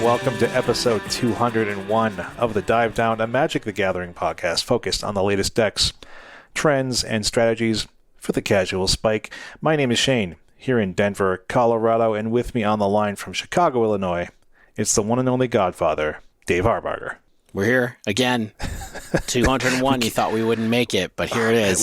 welcome to episode 201 of the Dive Down, a Magic the Gathering podcast focused on the latest decks, trends, and strategies for the casual spike. My name is Shane, here in Denver, Colorado, and with me on the line from Chicago, Illinois, it's the one and only Godfather, Dave Harbarger. We're here again. 201. You thought we wouldn't make it, but here it is.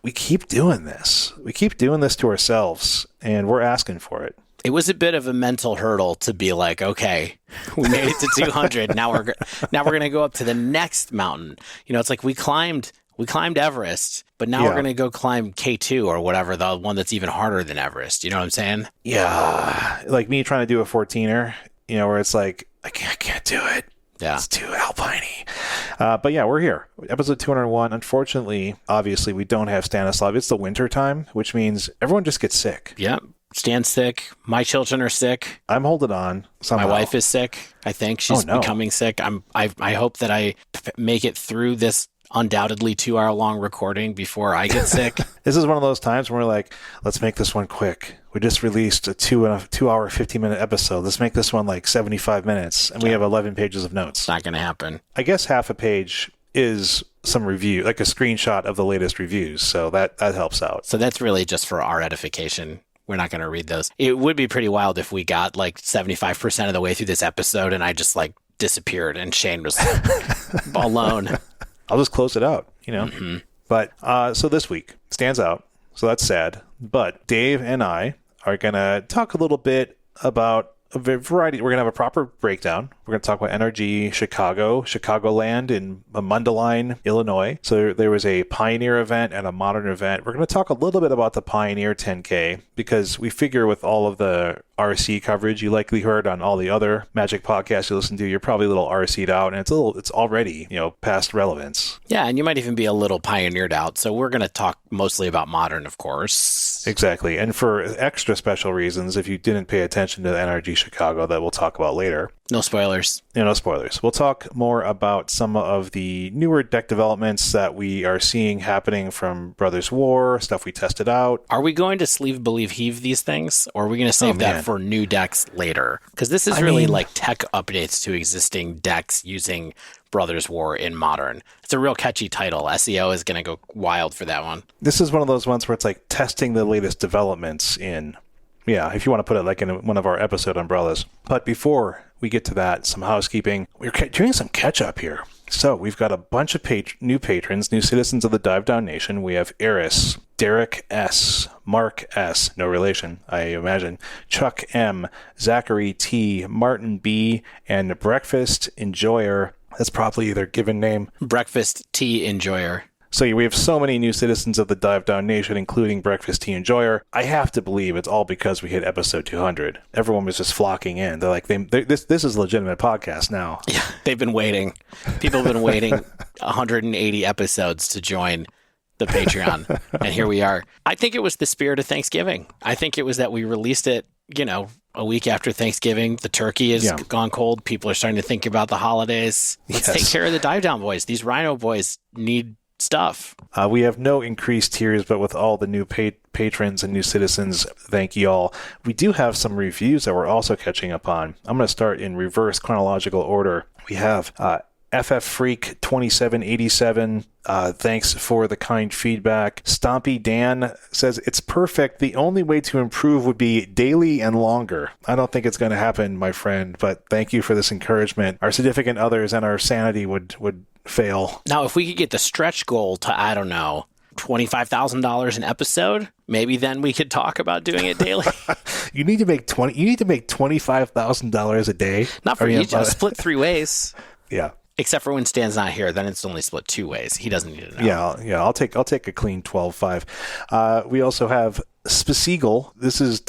We keep doing this. We keep doing this to ourselves, and we're asking for it. It was a bit of a mental hurdle to be like, okay, we made it to 200. Now we're going to go up to the next mountain. You know, it's like we climbed Everest, but now we're going to go climb K2 or whatever, the one that's even harder than Everest. You know what I'm saying? Yeah, like me trying to do a 14er. You know, where it's like I can't do it. Yeah, it's too alpine-y. But yeah, we're here. Episode 201. Unfortunately, obviously, we don't have Stanislav. It's the winter time, which means everyone just gets sick. Yep. Stan's sick. My children are sick. I'm holding on somehow. My wife is sick. I think she's becoming sick. I hope that I make it through this undoubtedly 2-hour-long recording before I get sick. This is one of those times when we're like, let's make this one quick. We just released a 2 hour, 15-minute episode. Let's make this one like 75 minutes, and we have 11 pages of notes. It's not going to happen. I guess half a page is some review, like a screenshot of the latest reviews, so that helps out. So that's really just for our edification. We're not going to read those. It would be pretty wild if we got like 75% of the way through this episode and I just like disappeared and Shane was alone. I'll just close it out, you know. Mm-hmm. But so this week stands out, so that's sad. But Dave and I are going to talk a little bit about a variety. We're going to have a proper breakdown. We're going to talk about NRG Chicago, Chicagoland in Mundelein, Illinois. So there was a Pioneer event and a Modern event. We're going to talk a little bit about the Pioneer 10K because we figure with all of the RC coverage you likely heard on all the other Magic podcasts you listen to, you're probably a little RC'd out, and it's already, past relevance. Yeah, and you might even be a little pioneered out. So we're going to talk mostly about Modern, of course. Exactly. And for extra special reasons, if you didn't pay attention to the NRG Chicago that we'll talk about later. No spoilers. Yeah, no spoilers. We'll talk more about some of the newer deck developments that we are seeing happening from Brothers War, stuff we tested out. Are we going to sleeve, believe, heave these things? Or are we going to save that for new decks later? Because this is really like tech updates to existing decks using Brothers War in Modern. It's a real catchy title. SEO is going to go wild for that one. This is one of those ones where it's like testing the latest developments in, if you want to put it like in one of our episode umbrellas. But before we get to that, some housekeeping. We're doing some catch up here. So we've got a bunch of new patrons, new citizens of the Dive Down Nation. We have Eris, Derek S, Mark S, no relation, I imagine, Chuck M, Zachary T, Martin B, and Breakfast Enjoyer. That's probably their given name. Breakfast Tea Enjoyer. So we have so many new citizens of the Dive Down Nation, including Breakfast Tea Enjoyer. I have to believe it's all because we hit episode 200. Everyone was just flocking in. They're like, this is a legitimate podcast now. Yeah, they've been waiting. People have been waiting 180 episodes to join the Patreon. And here we are. I think it was the spirit of Thanksgiving. I think it was that we released it, a week after Thanksgiving. The turkey has gone cold. People are starting to think about the holidays. Let's take care of the Dive Down boys. These Rhino boys need stuff. We have no increased tiers, but with all the new patrons and new citizens, thank you all. We do have some reviews that we're also catching up on. I'm going to start in reverse chronological order. We have FF Freak 2787. Thanks for the kind feedback. Stompy Dan says, it's perfect. The only way to improve would be daily and longer. I don't think it's going to happen, my friend, but thank you for this encouragement. Our significant others and our sanity would fail. Now, if we could get the stretch goal to, I don't know, $25,000 an episode, maybe then we could talk about doing it daily. You need to make $25,000 a day. Not for each, split 3 ways. Yeah. Except for when Stan's not here, then it's only split 2 ways. He doesn't need to know. Yeah. I'll take a clean 12.5. We also have Spasiegel. This is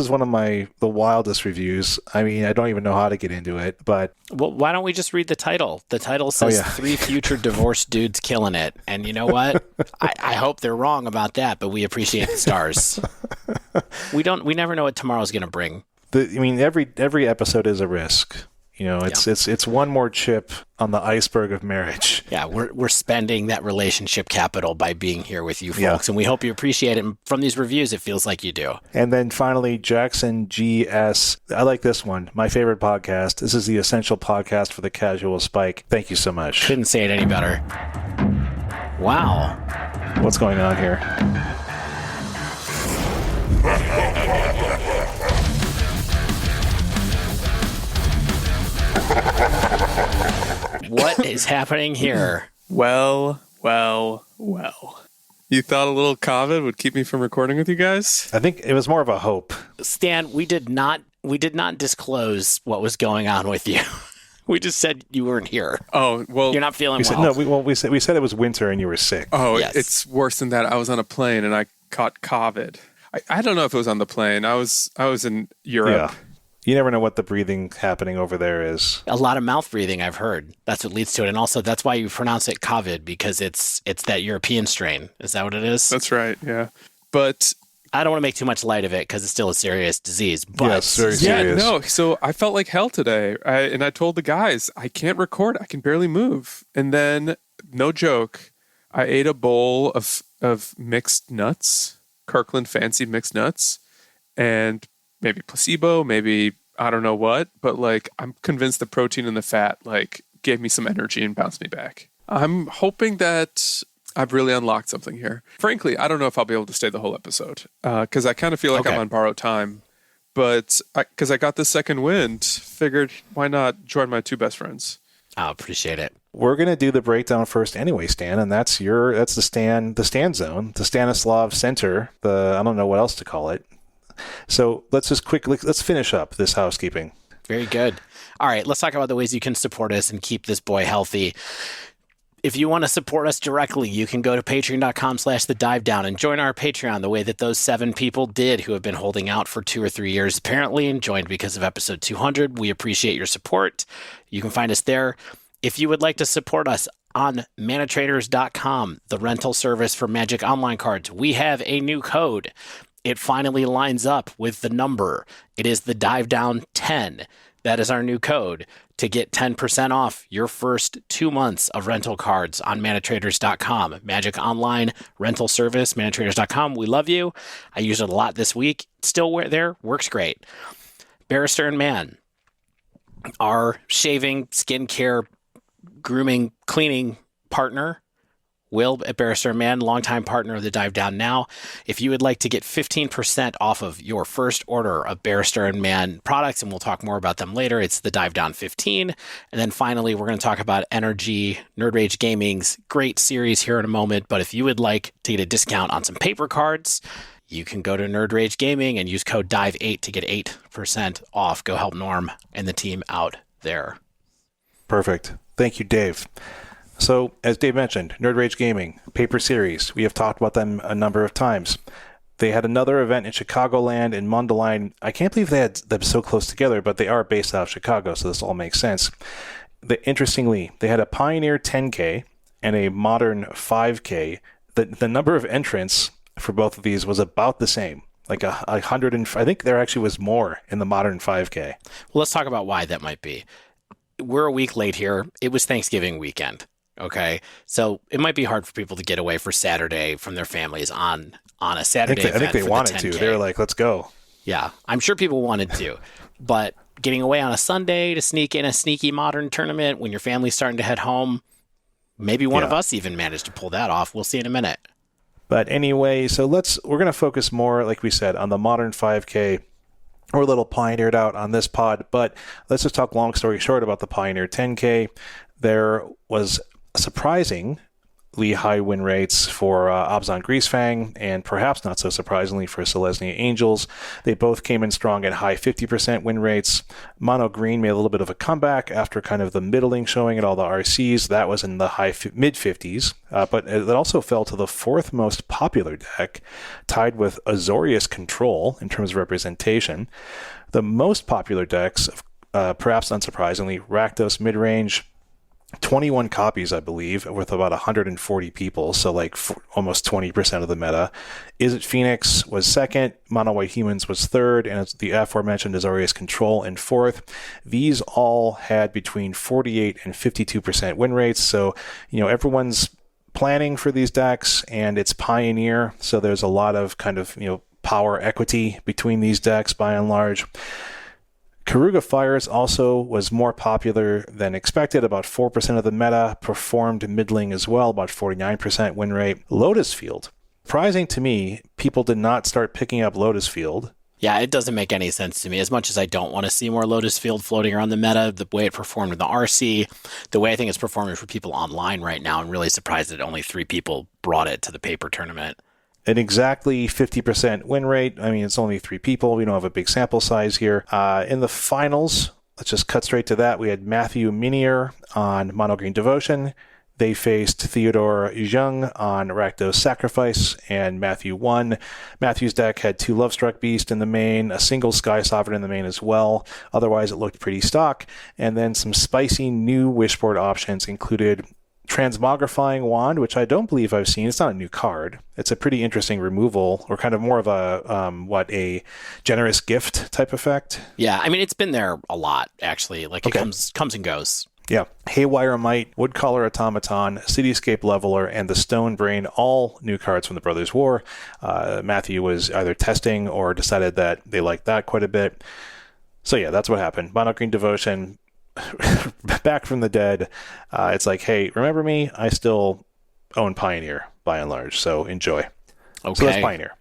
one of the wildest reviews. I mean, I don't even know how to get into it, but why don't we just read the title? The title says 3 future divorced dudes killing it, and you know what? I hope they're wrong about that, but we appreciate the stars. We never know what tomorrow's going to bring. Every episode is a risk. It's one more chip on the iceberg of marriage. Yeah, we're spending that relationship capital by being here with you folks, and we hope you appreciate it. And from these reviews, it feels like you do. And then finally, Jackson GS. I like this one. My favorite podcast. This is the essential podcast for the casual spike. Thank you so much. Couldn't say it any better. Wow. What's going on here? What is happening here? Well. You thought a little COVID would keep me from recording with you guys? I think it was more of a hope. Stan, we did not disclose what was going on with you. We just said you weren't here. Oh, well. You're not feeling we said it was winter and you were sick. Oh, yes. It's worse than that. I was on a plane and I caught COVID. I don't know if it was on the plane. I was in Europe. Yeah. You never know what the breathing happening over there is. A lot of mouth breathing, I've heard. That's what leads to it. And also, that's why you pronounce it COVID, because it's that European strain. Is that what it is? That's right, yeah. But I don't want to make too much light of it because it's still a serious disease. But yes, very serious. Yeah, no. So I felt like hell today. And I told the guys, I can't record. I can barely move. And then, no joke, I ate a bowl of mixed nuts, Kirkland fancy mixed nuts, and maybe placebo, maybe I don't know what, but like I'm convinced the protein and the fat like gave me some energy and bounced me back. I'm hoping that I've really unlocked something here. Frankly, I don't know if I'll be able to stay the whole episode because I kind of feel like I'm on borrowed time. But because I got the second wind, figured why not join my two best friends? I appreciate it. We're going to do the breakdown first anyway, Stan, and that's the Stan zone, the Stanislav Center, I don't know what else to call it. So let's finish up this housekeeping. Very good. All right, let's talk about the ways you can support us and keep this boy healthy. If you want to support us directly, you can go to patreon.com/thedivedown and join our Patreon the way that those 7 people did who have been holding out for 2 or 3 years, apparently, and joined because of episode 200. We appreciate your support. You can find us there. If you would like to support us on manatraders.com, the rental service for Magic Online cards, we have a new code. It finally lines up with the number. It is the Dive Down 10. That is our new code to get 10% off your first 2 months of rental cards on manatraders.com. Magic Online rental service, manatraders.com. We love you. I use it a lot this week. Still there. Works great. Barrister and Man, our shaving, skincare, grooming, cleaning partner. Will at Barrister and Man, longtime partner of the Dive Down Now. If you would like to get 15% off of your first order of Barrister and Man products, and we'll talk more about them later, it's the Dive Down 15. And then finally, we're going to talk about NRG Nerd Rage Gaming's great series here in a moment. But if you would like to get a discount on some paper cards, you can go to Nerd Rage Gaming and use code DIVE8 to get 8% off. Go help Norm and the team out there. Perfect. Thank you, Dave. So, as Dave mentioned, Nerd Rage Gaming, paper series. We have talked about them a number of times. They had another event in Chicagoland in Mundelein. I can't believe they had them so close together, but they are based out of Chicago, so this all makes sense. Interestingly, they had a Pioneer 10K and a Modern 5K. The number of entrants for both of these was about the same, like 100. I think there actually was more in the Modern 5K. Well, let's talk about why that might be. We're a week late here. It was Thanksgiving weekend. Okay, so it might be hard for people to get away for Saturday from their families on a Saturday. I think they wanted to. They were like, "Let's go." Yeah, I'm sure people wanted to, but getting away on a Sunday to sneak in a sneaky Modern tournament when your family's starting to head home, maybe one of us even managed to pull that off. We'll see in a minute. But anyway, so we're going to focus more, like we said, on the Modern 5K. We're a little pioneered out on this pod, but let's just talk long story short about the Pioneer 10K. There was surprisingly high win rates for Abzan Greasefang, and perhaps not so surprisingly for Selesnya Angels. They both came in strong at high 50% win rates. Mono Green made a little bit of a comeback after kind of the middling showing at all the RCs. That was in the mid-50s, but it also fell to the 4th most popular deck, tied with Azorius Control in terms of representation. The most popular decks, perhaps unsurprisingly, Rakdos Midrange, 21 copies, I believe, with about 140 people, so like almost 20% of the meta. Is It Phoenix was second, Mono White Humans was third, and the aforementioned Azorius Control in fourth. These all had between 48 and 52% win rates, so everyone's planning for these decks, and it's Pioneer, so there's a lot of kind of power equity between these decks by and large. Karuga Fires also was more popular than expected. About 4% of the meta performed middling as well, about 49% win rate. Lotus Field. Surprising to me, people did not start picking up Lotus Field. Yeah, it doesn't make any sense to me. As much as I don't want to see more Lotus Field floating around the meta, the way it performed in the RC, the way I think it's performing for people online right now, I'm really surprised that only 3 people brought it to the paper tournament. An exactly 50% win rate. I mean, it's only 3 people. We don't have a big sample size here. In the finals, let's just cut straight to that. We had Matthew Minier on Mono Green Devotion. They faced Theodore Jung on Rakdos Sacrifice, and Matthew won. Matthew's deck had 2 Lovestruck Beast in the main, a single Sky Sovereign in the main as well. Otherwise, it looked pretty stock. And then some spicy new Wishboard options included Transmogrifying Wand, which I don't believe I've seen. It's not a new card. It's a pretty interesting removal, or kind of more of a generous gift type effect. Yeah, I mean, it's been there a lot, actually. Like, it comes and goes. Yeah. Haywire Might, Woodcaller Automaton, Cityscape Leveler, and the Stone Brain, all new cards from the Brothers War. Matthew was either testing or decided that they liked that quite a bit. So yeah, that's what happened. Mono Green Devotion, back from the dead. It's like, hey, remember me? I still own Pioneer by and large, so enjoy. Okay. So that's Pioneer.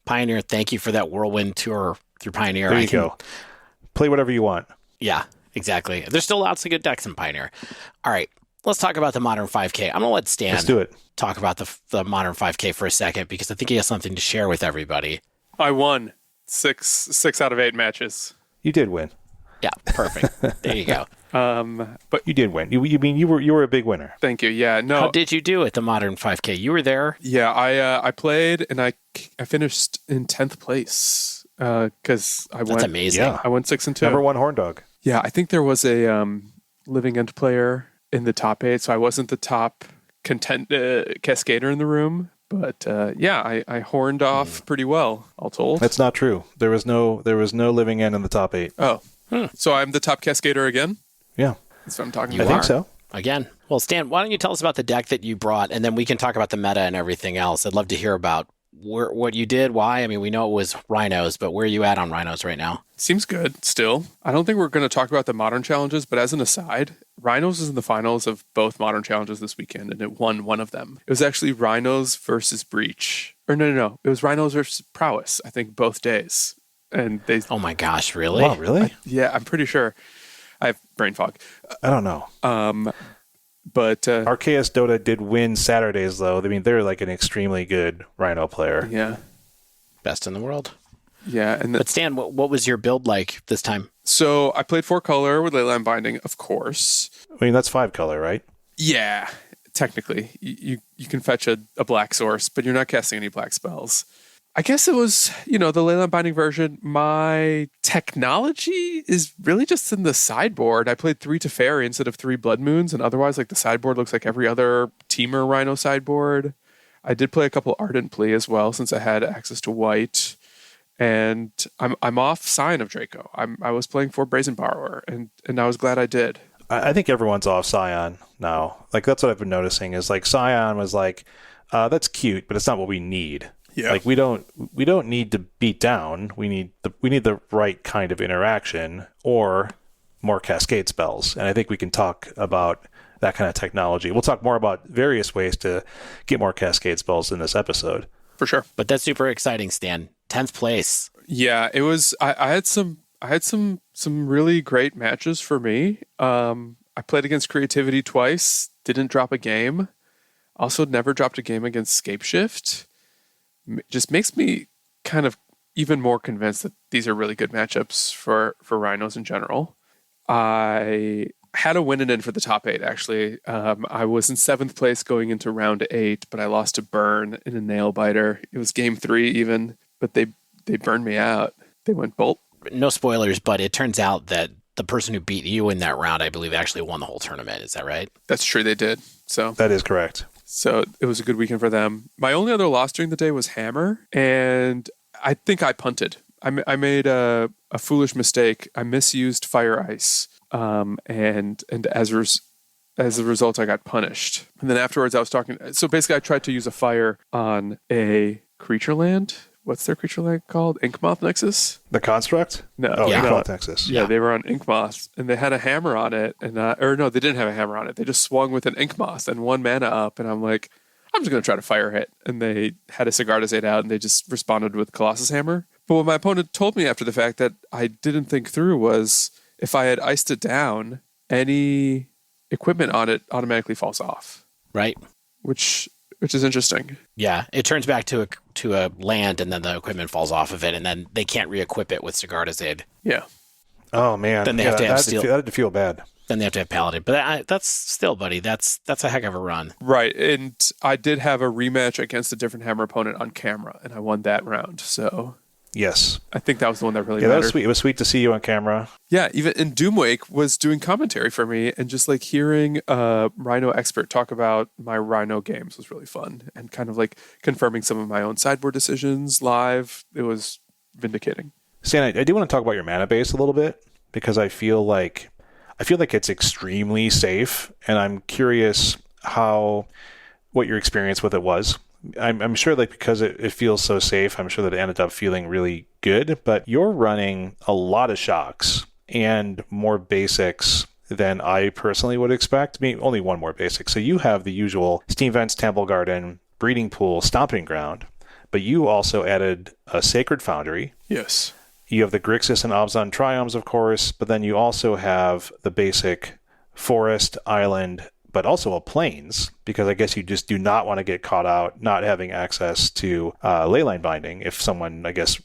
Pioneer, thank you for that whirlwind tour through Pioneer. There you go. Play whatever you want. Yeah, exactly. There's still lots of good decks in Pioneer. All right, let's talk about the Modern 5K. I'm going to let Stan talk about the Modern 5K for a second, because I think he has something to share with everybody. I won 6 out of 8 matches. You did win. Yeah, perfect. There you go. But you did win. You mean you were a big winner? Thank you. Yeah. No. How did you do at the Modern 5K? You were there. Yeah, I played and I finished in 10th place because I went. That's amazing. Yeah. I went 6-2. Number 1 Horn Dog. Yeah, I think there was a Living End player in the top 8, so I wasn't the top Cascader in the room. But yeah, I horned off pretty well, all told. That's not true. There was no Living End in the top 8. Oh. So I'm the top Cascader again? Yeah. That's what I'm talking You about. I think so. Again. Well, Stan, why don't you tell us about the deck that you brought, and then we can talk about the meta and everything else. I'd love to hear about what you did, why. I mean, we know it was Rhinos, but where are you at on Rhinos right now? Seems good still. I don't think we're going to talk about the Modern Challenges, but as an aside, Rhinos is in the finals of both Modern Challenges this weekend, and it won one of them. It was actually Rhinos versus Breach. Or no. It was Rhinos versus Prowess, I think, both days. And they. Oh my gosh, really? Wow, really? Yeah, I'm pretty sure. I have brain fog. I don't know. But Arceus Dota did win Saturdays, though. I mean, they're like an extremely good Rhino player. Yeah. Best in the world. Yeah. But Stan, what was your build like this time? So I played 4-color with Leyline Binding, of course. I mean, that's 5-color, right? Yeah, technically. You can fetch a black source, but you're not casting any black spells. I guess it was, the Leyline Binding version. My technology is really just in the sideboard. I played 3 Teferi instead of 3 Blood Moons, and otherwise, the sideboard looks like every other Teamer Rhino sideboard. I did play a couple Ardent Plea as well, since I had access to white. And I'm off Scion of Draco. I was playing 4 Brazen Borrower, and I was glad I did. I think everyone's off Scion now. That's what I've been noticing is Scion was that's cute, but it's not what we need. Yeah. We don't need to beat down. We need the right kind of interaction or more Cascade spells. And I think we can talk about that kind of technology. We'll talk more about various ways to get more Cascade spells in this episode. For sure. But that's super exciting, Stan. 10th place. Yeah, it was. I had some really great matches for me. I played against Creativity twice. Didn't drop a game. Also, never dropped a game against Scapeshift. Just makes me kind of even more convinced that these are really good matchups for Rhinos in general. I had a win and in for the top 8, actually. I was in 7th place going into round 8, but I lost to Burn in a nail biter. It was game 3 even, but they burned me out. They went bolt. No spoilers, but it turns out that the person who beat you in that round, I believe, actually won the whole tournament. Is that right? That's true. They did. So That is correct. So it was a good weekend for them. My only other loss during the day was Hammer, and I think I punted. I made a foolish mistake. I misused Fire Ice, and as a result, I got punished. And then afterwards, I was talking. So basically, I tried to use a fire on a creature land. What's their creature land called? Inkmoth Nexus? The construct? No. Oh, Yeah. Inkmoth Nexus. Yeah, they were on Inkmoth, and they had a hammer on it, and or no, they didn't have a hammer on it. They just swung with an Inkmoth and 1 mana up, and I'm like, I'm just going to try to fire hit. And they had a Sigardazade out, and they just responded with Colossus Hammer. But what my opponent told me after the fact that I didn't think through was if I had iced it down, any equipment on it automatically falls off, Right. which is interesting. Yeah, it turns back to a land, and then the equipment falls off of it, and then they can't re-equip it with Sigardazade. Yeah. Oh, man. Then they have to have steel. That had to feel bad. Then they have to have Paladin. But that's still, buddy, that's a heck of a run. Right. And I did have a rematch against a different hammer opponent on camera, and I won that round. So Yes. I think that was the one that really Yeah, that was mattered. sweet. It was sweet to see you on camera. Yeah, even in Doomwake was doing commentary for me, and just like hearing a Rhino expert talk about my Rhino games was really fun, and kind of like confirming some of my own sideboard decisions live. It was vindicating. Stan, I do want to talk about your mana base a little bit because I feel like it's extremely safe, and I'm curious what your experience with it was. I'm sure, like, because it feels so safe, I'm sure that it ended up feeling really good, but you're running a lot of shocks and more basics than I personally would expect. I mean, only one more basic. So you have the usual Steam Vents, Temple Garden, Breeding Pool, Stomping Ground, but you also added a Sacred Foundry. Yes. You have the Grixis and Abzan Triomes, of course, but then you also have the basic Forest, Island, but also a Plains, because I guess you just do not want to get caught out not having access to Leyline Binding if someone, I guess,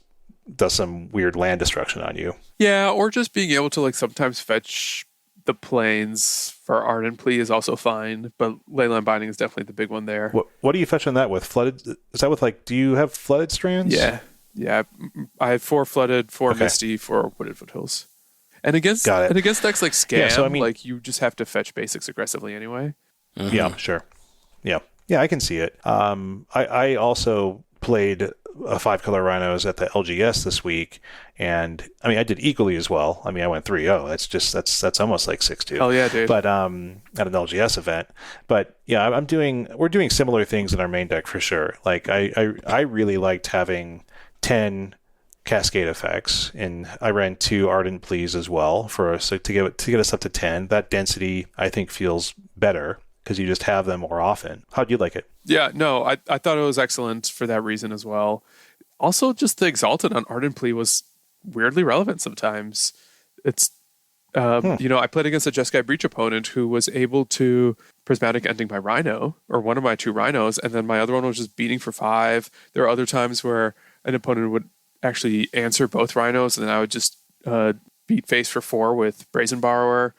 does some weird land destruction on you. Yeah, or just being able to like sometimes fetch the plains for Ardent Plea is also fine, but Leyline Binding is definitely the big one there. What are you fetching that with? Flooded? Is that with, like, do you have Flooded Strands? Yeah. I have 4 Flooded, 4 Okay. Misty, 4 Wooded Foothills. And against Got it. decks like Scam, Yeah, so, I mean, like you just have to fetch basics aggressively anyway. Mm-hmm. Yeah, sure. Yeah, I can see it. I also played a 5-color Rhinos at the LGS this week, and I mean, I did equally as well. I mean, I went 3-0. That's almost like 6-2. Oh yeah, dude. But at an LGS event. But yeah, we're doing similar things in our main deck for sure. Like I really liked having 10 Cascade effects, and I ran 2 Ardent Pleas as well to get us up to 10. That density, I think, feels better because you just have them more often. How'd you like it? Yeah, no, I thought it was excellent for that reason as well. Also, just the Exalted on Ardent Plea was weirdly relevant sometimes. It's, I played against a Jeskai Breach opponent who was able to Prismatic Ending my Rhino, or one of my 2 Rhinos, and then my other one was just beating for 5. There are other times where an opponent would actually answer both Rhinos, and then I would just beat face for 4 with Brazen Borrower.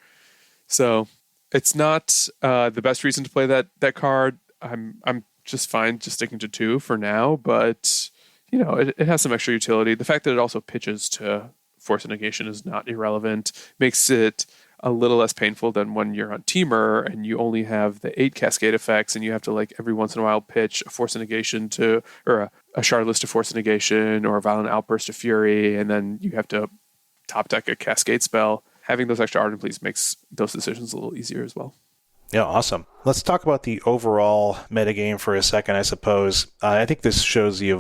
So it's not the best reason to play that card. I'm just fine just sticking to 2 for now, but it has some extra utility. The fact that it also pitches to Force of Negation is not irrelevant. Makes it a little less painful than when you're on Teamer and you only have the 8 Cascade effects and you have to, like, every once in a while pitch a Force of Negation or a Shardless to Force of Negation or a Violent Outburst to Fury, and then you have to top deck a Cascade spell. Having those extra Ardent Pleas makes those decisions a little easier as well. Yeah, awesome. Let's talk about the overall metagame for a second, I suppose. I think this shows the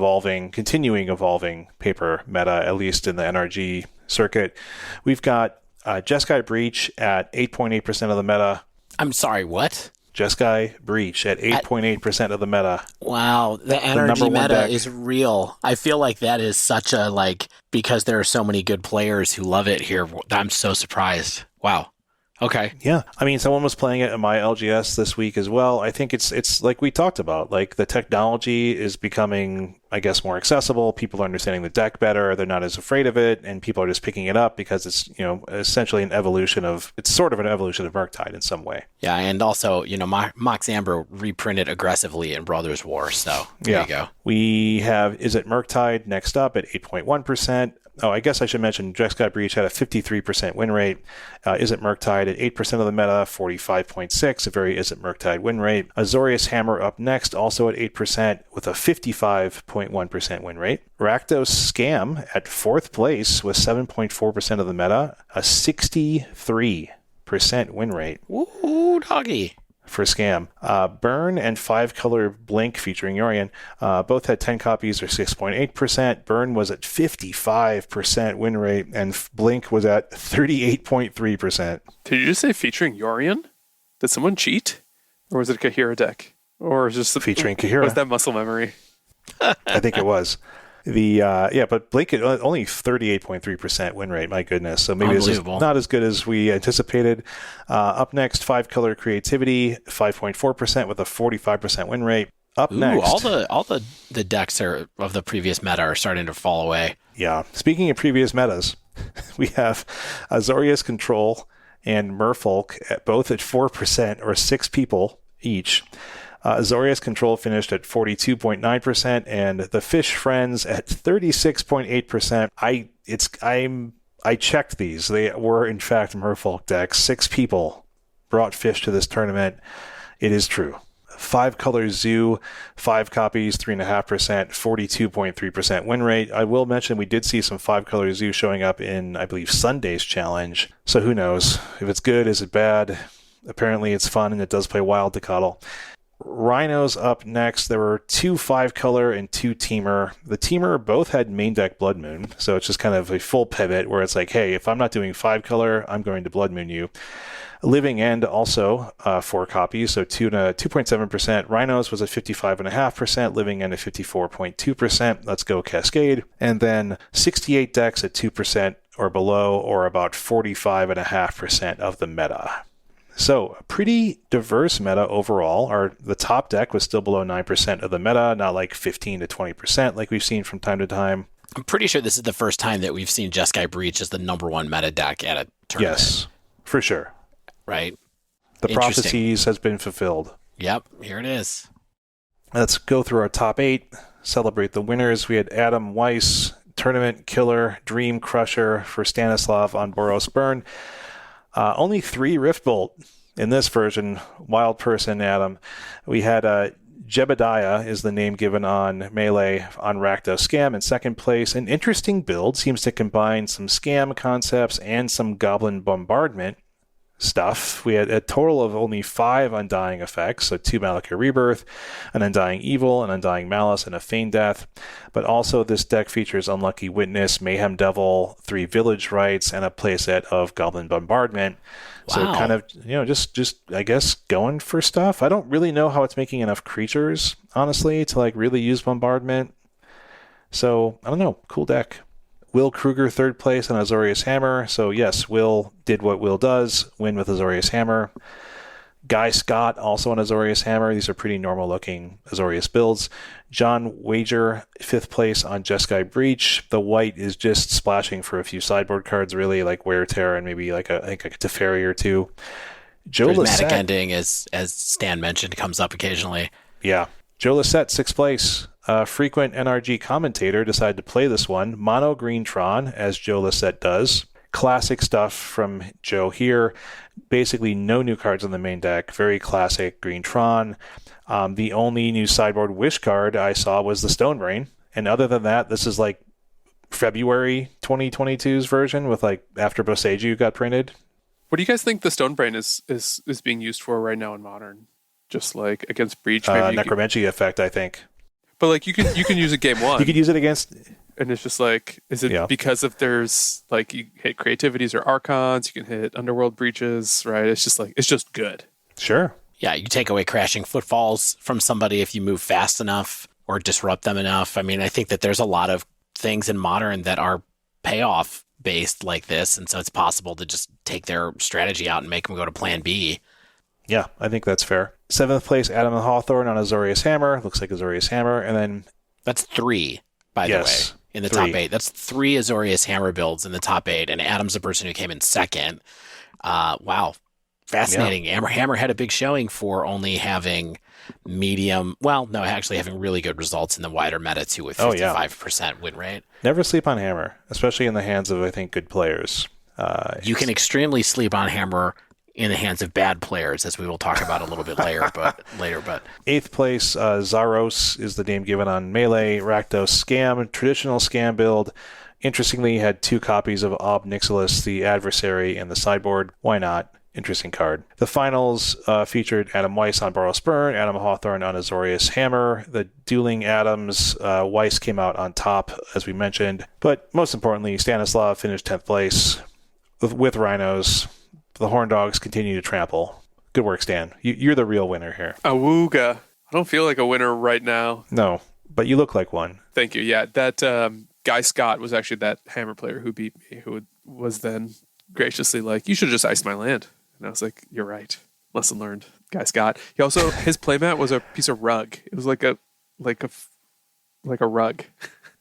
continuing evolving paper meta, at least in the NRG circuit. We've got Jeskai Breach at 8.8% of the meta. I'm sorry, what? Jeskai Breach at 8.8% of the meta. Wow, the NRG meta is real. I feel like that is such a, because there are so many good players who love it here, I'm so surprised. Wow. Okay. Yeah. I mean, someone was playing it at my LGS this week as well. I think it's like we talked about, like the technology is becoming, I guess, more accessible. People are understanding the deck better. They're not as afraid of it, and people are just picking it up because it's, essentially it's sort of an evolution of Murktide in some way. Yeah. And also, Mox Amber reprinted aggressively in Brothers War. So there you go. We have, is it Murktide next up at 8.1%? Oh, I guess I should mention Jeskai Breach had a 53% win rate. Isn't Murktide at 8% of the meta, 45.6, a very Isn't Murktide win rate. Azorius Hammer up next, also at 8% with a 55.1% win rate. Rakdos Scam at 4th place with 7.4% of the meta, a 63% win rate. Ooh, doggy. For Scam. Burn and 5-color Blink featuring Yorion both had 10 copies or 6.8%. Burn was at 55% win rate and Blink was at 38.3%. Did you just say featuring Yorion? Did someone cheat? Or was it a Kahira deck? Or just featuring Kahira? Was that muscle memory? I think it was. But Blink at only 38.3% win rate. My goodness. So maybe this is not as good as we anticipated. Up next, 5-color Creativity, 5.4% with a 45% win rate. Up next, all the decks of the previous meta are starting to fall away. Yeah. Speaking of previous metas, we have Azorius Control and Merfolk both at 4% or 6 people each. Azorius Control finished at 42.9% and the Fish Friends at 36.8%. I checked these. They were in fact Merfolk decks. 6 people brought Fish to this tournament. It is true. 5-color Zoo, 5 copies, 3.5%, 42.3% win rate. I will mention we did see some 5-color Zoo showing up in, I believe, Sunday's challenge. So who knows? If it's good, is it bad? Apparently it's fun and it does play wild to Coddle. Rhinos up next. There were 2 5-color and 2 Teamer. The Teamer both had main deck Blood Moon, so it's just kind of a full pivot where it's like, hey, if I'm not doing 5-color, I'm going to Blood Moon you. Living End also 4 copies, so 2.7%. Rhinos was at 55.5%, Living End at 54.2%. Let's go Cascade. And then 68 decks at 2% or below, or about 45.5% of the meta. So, a pretty diverse meta overall. The top deck was still below 9% of the meta, not like 15 to 20% like we've seen from time to time. I'm pretty sure this is the first time that we've seen Jeskai Breach as the number 1 meta deck at a tournament. Yes, for sure. Right? The prophecies has been fulfilled. Yep, here it is. Let's go through our top 8, celebrate the winners. We had Adam Weiss, Tournament Killer, Dream Crusher for Stanislav on Boros Burn. Only 3 Riftbolt in this version. Wild person, Adam. We had Jebediah is the name given on Melee on Rakdos Scam in second place. An interesting build. Seems to combine some Scam concepts and some Goblin Bombardment stuff. We had a total of only 5 Undying effects, so 2 Malachir Rebirth, an Undying Evil, an Undying Malice, and a Feign Death. But also this deck features Unlucky Witness, Mayhem Devil, 3 Village Rites, and a playset of Goblin Bombardment. Wow. So kind of, just I guess going for stuff. I don't really know how it's making enough creatures, honestly, to like really use Bombardment. So I don't know. Cool deck. Will Kruger third place on Azorius Hammer. So yes, Will did what Will does, win with Azorius Hammer. Guy Scott also on Azorius Hammer. These are pretty normal looking Azorius builds. John Wager, 5th place on Jeskai Breach. The white is just splashing for a few sideboard cards, really, like Wear Tear and maybe like a Teferi or 2. Joe Prismatic Lissette, Ending, as Stan mentioned, comes up occasionally. Yeah. Joe Lissette, 6th place. Frequent NRG commentator decided to play this one. Mono Green Tron, as Joe Lissette does. Classic stuff from Joe here. Basically no new cards on the main deck. Very classic Green Tron. The only new sideboard wish card I saw was the Stone Brain. And other than that, this is like February 2022's version with like after Boseiju got printed. What do you guys think the Stone Brain is being used for right now in Modern? Just like against Breach? Maybe Necromancy effect, I think. But like you can use it game 1. You could use it against... And it's just like, is it because if there's like you hit creativities or archons, you can hit underworld breaches, right? It's just like, it's just good. Sure. Yeah, you take away crashing footfalls from somebody if you move fast enough or disrupt them enough. I mean, I think that there's a lot of things in Modern that are payoff based like this. And so it's possible to just take their strategy out and make them go to plan B. Yeah, I think that's fair. 7th place, Adam Hawthorne on Azorius Hammer. Looks like Azorius Hammer. And then... That's 3, by the way, in the top 8. That's 3 Azorius Hammer builds in the top 8. And Adam's the person who came in second. Wow. Fascinating. Hammer had a big showing for only having medium. Well, no, actually having really good results in the wider meta too, with 55% win rate. Never sleep on Hammer, especially in the hands of, I think, good players. You can extremely sleep on Hammer in the hands of bad players, as we will talk about a little bit later. But 8th place, Zaros is the name given on Melee. Rakdos Scam, traditional Scam build. Interestingly, had 2 copies of Ob Nixilis, the adversary, in the sideboard. Why not? Interesting card. The finals featured Adam Weiss on Boros Burn, Adam Hawthorne on Azorius Hammer. The dueling Adams, Weiss came out on top, as we mentioned. But most importantly, Stanislav finished 10th place with Rhinos. The Horn Dogs continue to trample. Good work, Stan. You're the real winner here. Awooga. I don't feel like a winner right now. No, but you look like one. Thank you. Yeah, that Guy Scott was actually that Hammer player who beat me, who was then graciously like, you should have just iced my land. And I was like, you're right. Lesson learned. Guy Scott. He also, his playmat was a piece of rug. It was like a rug.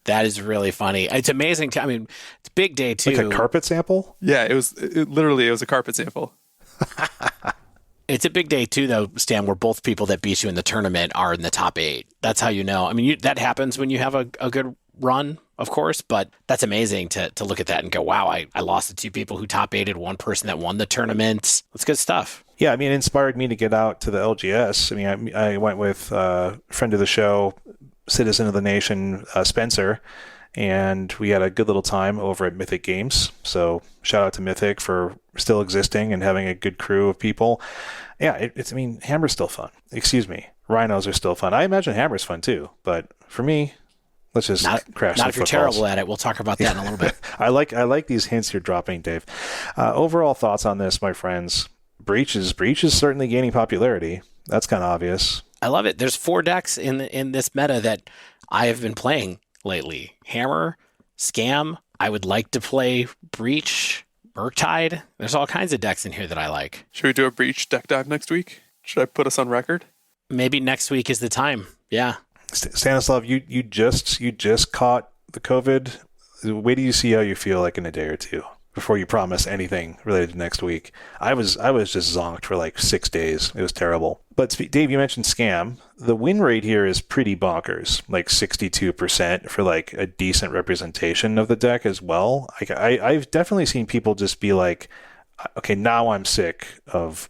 that is really funny. It's amazing. I mean, it's big day too. Like a carpet sample? Yeah, it was a carpet sample. It's a big day too, though, Stan, where both people that beat you in the tournament are in the top 8. That's how you know. I mean, that happens when you have a good run, of course, but that's amazing to look at that and go, wow, I lost to 2 people who top 8'd, 1 person that won the tournament. That's good stuff. Yeah, I mean, it inspired me to get out to the LGS. I mean, I went with a friend of the show, citizen of the nation, Spencer, and we had a good little time over at Mythic Games. So shout out to Mythic for still existing and having a good crew of people. Yeah, I mean, Hammer's still fun. Excuse me. Rhinos are still fun. I imagine Hammer's fun too, but for me, let's just crash some Not if you're footballs. terrible at it. We'll talk about that in a little bit. I like these hints you're dropping, Dave. Overall thoughts on this, my friends. Breach is certainly gaining popularity. That's kind of obvious. I love it. There's 4 decks in this meta that I have been playing lately. Hammer, Scam. I would like to play Breach, Murktide. There's all kinds of decks in here that I like. Should we do a Breach deck dive next week? Should I put us on record? Maybe next week is the time. Yeah. Stanislav, you just caught the COVID. Wait till you see how you feel like in a day or two before you promise anything related to next week. I was just zonked for like 6 days. It was terrible. But Dave, you mentioned Scam. The win rate here is pretty bonkers, like 62% for like a decent representation of the deck as well. I've definitely seen people just be like, okay, now I'm sick of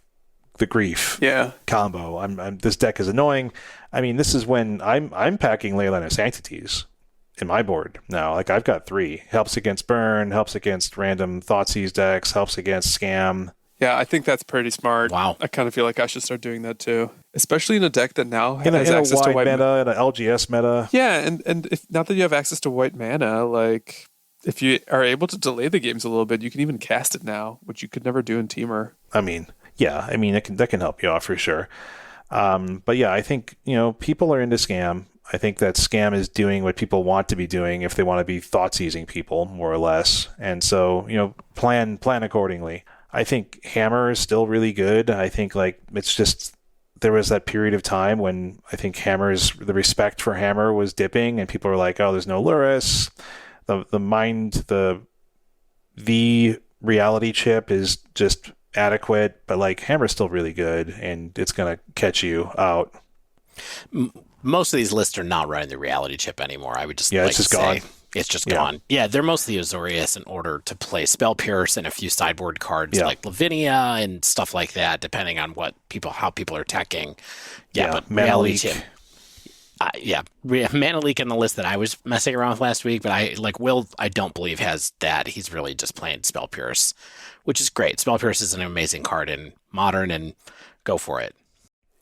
the grief combo. I'm this deck is annoying. I mean, this is when I'm packing Leyline of Sanctities in my board now. Like I've got 3. Helps against burn, helps against random Thoughtseize decks, helps against Scam. Yeah, I think that's pretty smart. Wow. I kind of feel like I should start doing that too. Especially in a deck that now has In access to a white wide meta, in an LGS meta. Yeah, and if not that you have access to white mana, like if you are able to delay the games a little bit, you can even cast it now, which you could never do in Teamer. I mean, that can help you out for sure. But yeah, I think, people are into Scam. I think that Scam is doing what people want to be doing if they want to be thought-seizing people, more or less. And so, plan accordingly. I think Hammer is still really good. I think it's just there was that period of time when I think the respect for Hammer was dipping, and people were like, "Oh, there's no Luris." The reality chip is just adequate, but Hammer's still really good, and it's gonna catch you out. Most of these lists are not running the reality chip anymore. I would just it's just gone. It's just gone. Yeah, they're mostly Azorius in order to play Spell Pierce and a few sideboard cards like Lavinia and stuff like that, depending on how people are teching. Yeah, but reality chip. Mana Leak in the list that I was messing around with last week, but I don't believe has that. He's really just playing Spell Pierce, which is great. Spell Pierce is an amazing card in Modern, and go for it.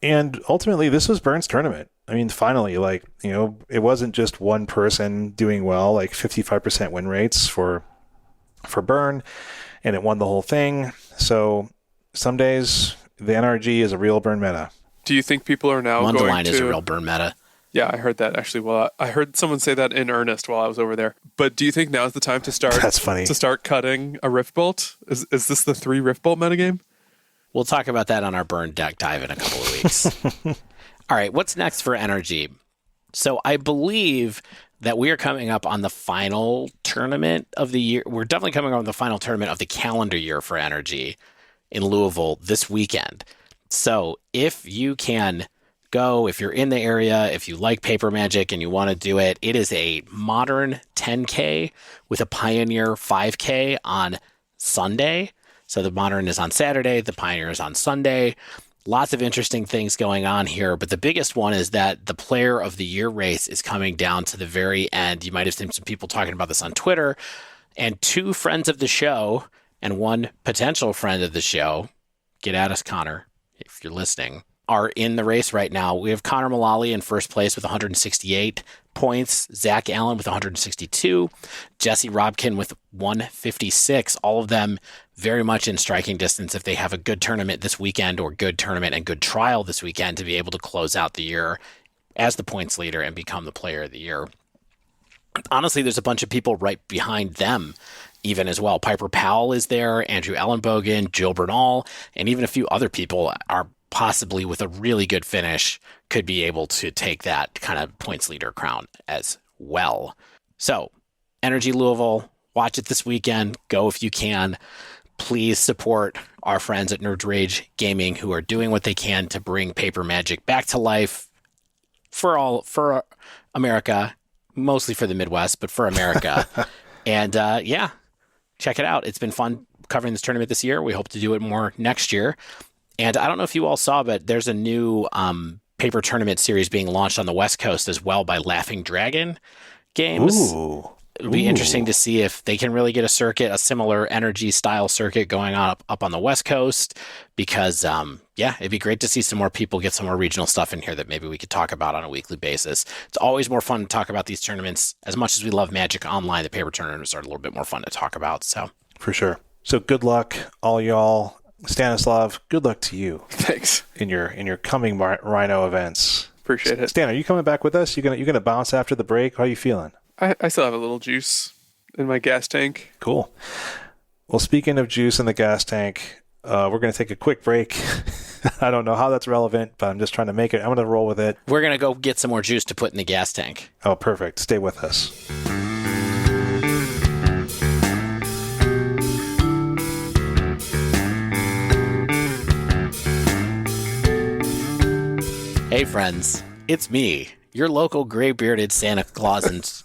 And ultimately, this was Burn's tournament. I mean, finally, it wasn't just one person doing well, 55% win rates for Burn, and it won the whole thing. So some days the NRG is a real Burn meta. Do you think people are now going to... Mundelein is a real Burn meta. Yeah, I heard that actually. Well, I heard someone say that in earnest while I was over there. But do you think now is the time to start? That's funny. To start cutting a Rift Bolt? Is this the 3 Rift Bolt metagame? We'll talk about that on our Burn deck dive in a couple of weeks. All right, what's next for NRG? So I believe that we are coming up on the final tournament of the year. We're definitely coming up on the final tournament of the calendar year for NRG. in Louisville this weekend. So if you can go, if you're in the area, if you like Paper Magic and you want to do it, it is a Modern 10K with a Pioneer 5K on Sunday. So the Modern is on Saturday, the Pioneer is on Sunday. Lots of interesting things going on here, but the biggest one is that the Player of the Year race is coming down to the very end. You might have seen some people talking about this on Twitter, and 2 friends of the show and 1 potential friend of the show, get at us, Connor, if you're listening, are in the race right now. We have Connor Mullally in first place with 168 points, Zach Allen with 162, Jesse Robkin with 156, all of them very much in striking distance if they have a good tournament this weekend or good tournament and good trial this weekend to be able to close out the year as the points leader and become the Player of the Year. Honestly, there's a bunch of people right behind them even as well. Piper Powell is there, Andrew Ellenbogen, Jill Bernal, and even a few other people are possibly with a really good finish could be able to take that kind of points leader crown as well. So, NRG Louisville, watch it this weekend. Go if you can. Please support our friends at Nerd Rage Gaming who are doing what they can to bring Paper Magic back to life for America, mostly for the Midwest, but for America. And yeah, check it out. It's been fun covering this tournament this year. We hope to do it more next year. And I don't know if you all saw, but there's a new paper tournament series being launched on the West Coast as well by Laughing Dragon Games. Ooh. It'll be interesting to see if they can really get a similar energy style circuit going on up on the West Coast, because yeah, it'd be great to see some more people get some more regional stuff in here that maybe we could talk about on a weekly basis. It's always more fun to talk about these tournaments. As much as we love Magic Online, the paper tournaments are a little bit more fun to talk about. So for sure. So good luck, all y'all. Stanislav, good luck to you. Thanks. In your coming Rhino events. Appreciate it. Stan, are you coming back with us? You gonna bounce after the break? How are you feeling? I still have a little juice in my gas tank. Cool. Well, speaking of juice in the gas tank, we're going to take a quick break. I don't know how that's relevant, but I'm just trying to make it. I'm going to roll with it. We're going to go get some more juice to put in the gas tank. Oh, perfect. Stay with us. Hey, friends. It's me, your local gray-bearded Santa Claus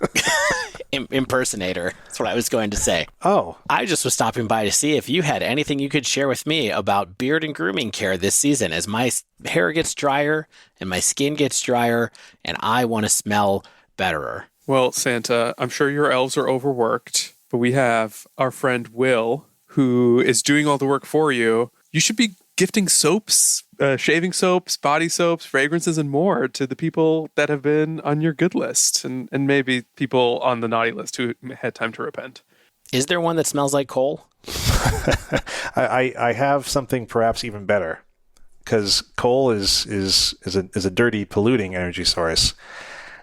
impersonator. That's what I was going to say. Oh. I just was stopping by to see if you had anything you could share with me about beard and grooming care this season as my hair gets drier and my skin gets drier and I want to smell betterer. Well, Santa, I'm sure your elves are overworked, but we have our friend Will who is doing all the work for you. You should be gifting soaps, shaving soaps, body soaps, fragrances, and more to the people that have been on your good list and maybe people on the naughty list who had time to repent. Is there one that smells like coal? I have something perhaps even better, because coal is a dirty, polluting energy source.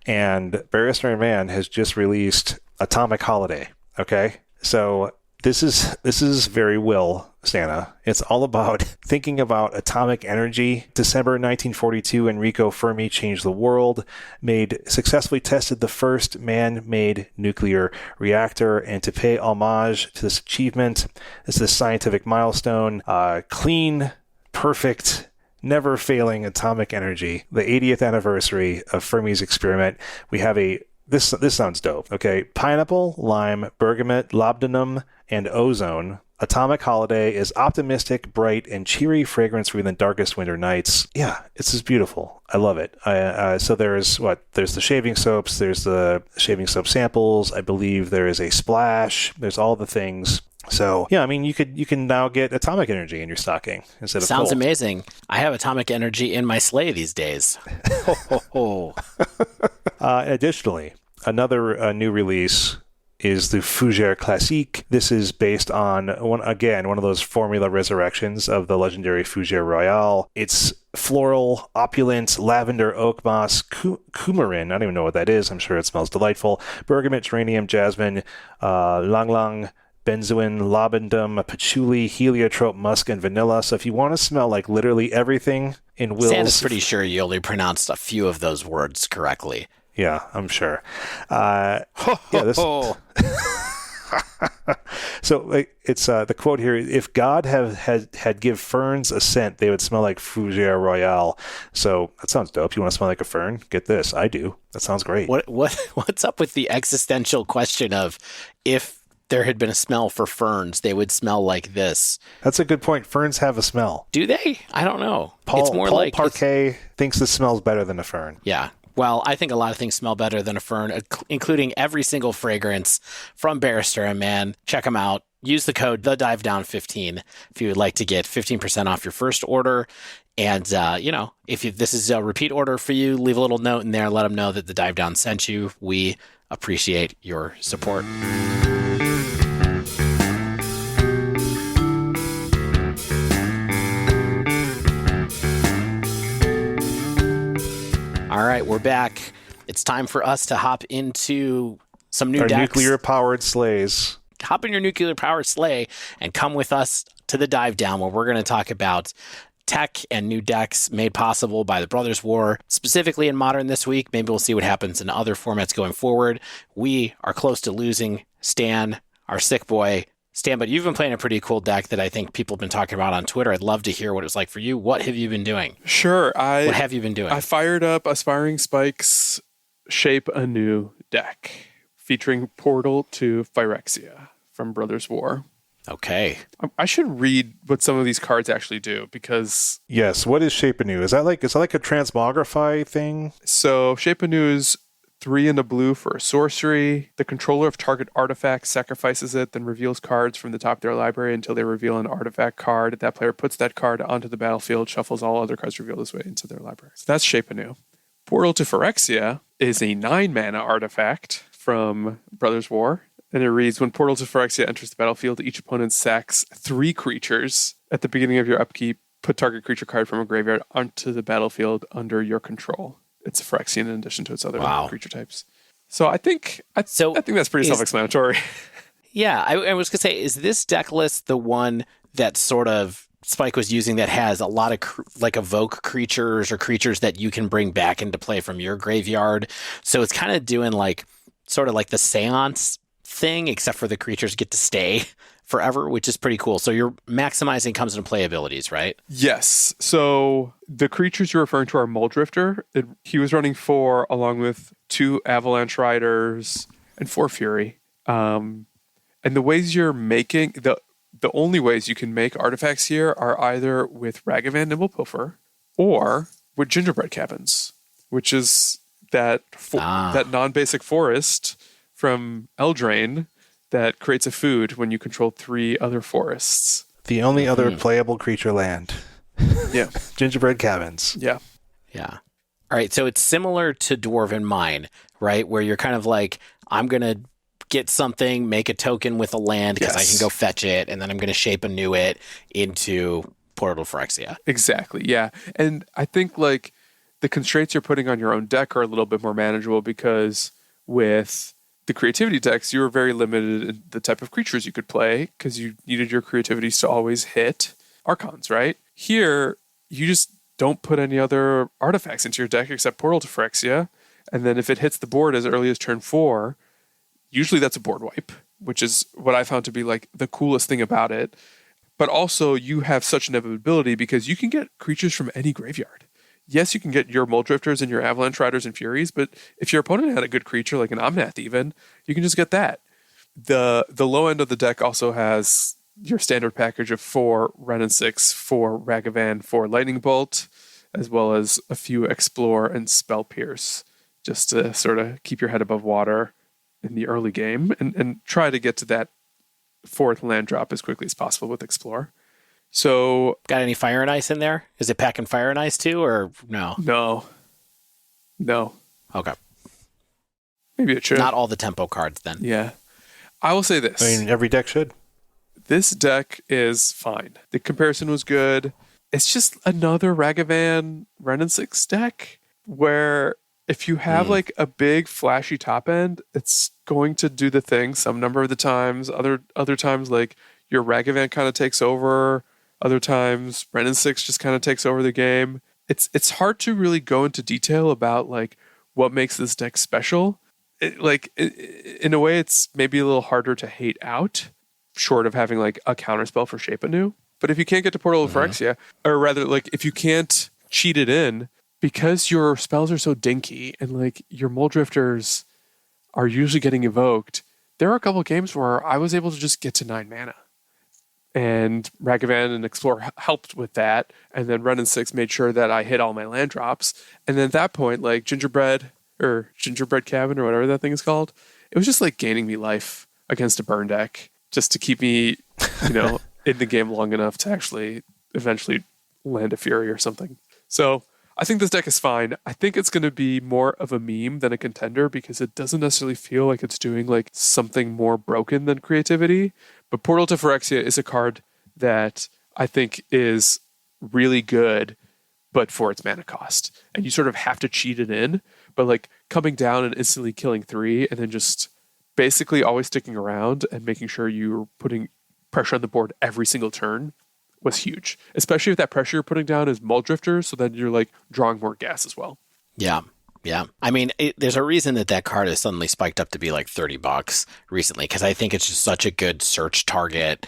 And Barrister Man has just released Atomic Holiday. Okay? So this is very Will Santa. It's all about thinking about atomic energy. December 1942, Enrico Fermi changed the world, successfully tested the first man-made nuclear reactor, and to pay homage to this achievement, this is a scientific milestone, clean, perfect, never failing atomic energy, the 80th anniversary of Fermi's experiment. We have this sounds dope, okay? Pineapple, lime, bergamot, labdanum, and ozone. Atomic Holiday is optimistic, bright, and cheery fragrance for even the darkest winter nights. Yeah, it's just beautiful. I love it. So there's the shaving soaps, there's the shaving soap samples. I believe there is a splash. There's all the things. So yeah, I mean, you can now get atomic energy in your stocking instead of Sounds cold. amazing. I have atomic energy in my sleigh these days. Additionally, another new release is the Fougère Classique. This is based on one of those formula resurrections of the legendary Fougère Royale. It's floral, opulent, lavender, oak moss, coumarin. I don't even know what that is. I'm sure it smells delightful. Bergamot, geranium, jasmine, lang lang, benzoin, labandum, patchouli, heliotrope, musk, and vanilla. So if you want to smell like literally everything in Will's... Santa's pretty sure you only pronounced a few of those words correctly. Yeah, I'm sure. So it's the quote here: "If God had give ferns a scent, they would smell like Fougere Royale." So that sounds dope. You want to smell like a fern? Get this, I do. That sounds great. What's up with the existential question of if there had been a smell for ferns, they would smell like this? That's a good point. Ferns have a smell. Do they? I don't know. It's more Paul like Parquet thinks this smells better than a fern. Yeah. Well, I think a lot of things smell better than a fern, including every single fragrance from Barrister and Man. Check them out. Use the code TheDiveDown15 if you would like to get 15% off your first order. And, if this is a repeat order for you, leave a little note in there. Let them know that the Dive Down sent you. We appreciate your support. All right, we're back. It's time for us to hop into some new Our decks. nuclear-powered sleighs. Hop in your nuclear-powered sleigh and come with us to the Dive Down, where we're going to talk about tech and new decks made possible by the Brothers War, specifically in Modern this week. Maybe we'll see what happens in other formats going forward. We are close to losing Stan, our sick boy. Stan, but you've been playing a pretty cool deck that I think people have been talking about on Twitter. I'd love to hear what it was like for you. What have you been doing? Sure. What have you been doing? I fired up Aspiring Spike's Shape Anew deck, featuring Portal to Phyrexia from Brothers War. Okay. I should read what some of these cards actually do, because... Yes, what is Shape Anew? Is that like a transmogrify thing? So Shape Anew is 3 and a blue for a sorcery. The controller of target artifact sacrifices it, then reveals cards from the top of their library until they reveal an artifact card. That player puts that card onto the battlefield, shuffles all other cards revealed this way into their library. So that's Shape Anew. Portal to Phyrexia is a 9-mana artifact from Brothers War. And it reads, when Portal to Phyrexia enters the battlefield, each opponent sacks 3 creatures. At the beginning of your upkeep, put target creature card from a graveyard onto the battlefield under your control. It's a Phyrexian in addition to its other creature types. So I think that's pretty self-explanatory. Yeah, I was going to say, is this deck list the one that sort of Spike was using that has a lot of evoke creatures or creatures that you can bring back into play from your graveyard? So it's kind of doing sort of like the Seance thing, except for the creatures get to stay forever, which is pretty cool. So you're maximizing comes into play abilities, right? Yes. So the creatures you're referring to are Muldrifter. He was running 4 along with 2 Avalanche Riders and 4 Fury. And the ways you're making the only ways you can make artifacts here are either with Ragavan Nimble Pilfer or with Gingerbread Cabins, which is that non-basic forest from Eldraine that creates a food when you control 3 other forests. The only other playable creature land. Yeah. Gingerbread Cabins. Yeah. Yeah. All right. So it's similar to Dwarven Mine, right? Where you're kind of like, I'm going to get something, make a token with a land because I can go fetch it, and then I'm going to Shape Anew it into Portal Phyrexia. Exactly. Yeah. And I think the constraints you're putting on your own deck are a little bit more manageable, because with the creativity decks, you were very limited in the type of creatures you could play because you needed your creativities to always hit Archons, right? Here, you just don't put any other artifacts into your deck except Portal to Phyrexia, and then if it hits the board as early as turn 4, usually that's a board wipe, which is what I found to be the coolest thing about it. But also, you have such inevitability because you can get creatures from any graveyard. Yes, you can get your Muldrifters and your Avalanche Riders and Furies, but if your opponent had a good creature, like an Omnath even, you can just get that. The low end of the deck also has your standard package of 4 Wrenn and 6, 4 Ragavan, 4 Lightning Bolt, as well as a few Explore and Spell Pierce, just to sort of keep your head above water in the early game and try to get to that 4th land drop as quickly as possible with Explore. So, got any Fire and Ice in there? Is it packing Fire and Ice too, or no? No. Okay. Maybe it should. Not all the tempo cards then. Yeah. I will say this. I mean, every deck should. This deck is fine. The comparison was good. It's just another Ragavan Wrenn and 6 deck where if you have a big flashy top end, it's going to do the thing some number of the times. Other times, your Ragavan kind of takes over. Other times, Wrenn and 6 just kind of takes over the game. It's hard to really go into detail about what makes this deck special. in a way, it's maybe a little harder to hate out, short of having like a counterspell for Shape Anew. But if you can't get to Portal of Phyrexia, or rather, like if you can't cheat it in, because your spells are so dinky and like your Mole Drifters are usually getting evoked, there are a couple of games where I was able to just get to 9 mana. And Ragavan and Explore helped with that. And then Run and 6 made sure that I hit all my land drops. And then at that point, like Gingerbread Cabin or whatever that thing is called, it was just like gaining me life against a burn deck just to keep me, in the game long enough to actually eventually land a Fury or something. So I think this deck is fine. I think it's going to be more of a meme than a contender because it doesn't necessarily feel like it's doing like something more broken than creativity. But Portal to Phyrexia is a card that I think is really good, but for its mana cost. And you sort of have to cheat it in, but like coming down and instantly killing 3 and then just basically always sticking around and making sure you're putting pressure on the board every single turn was huge, especially if that pressure you're putting down is Mole Drifter, so then you're like drawing more gas as well. Yeah. I mean, there's a reason that card has suddenly spiked up to be like $30 recently, because I think it's just such a good search target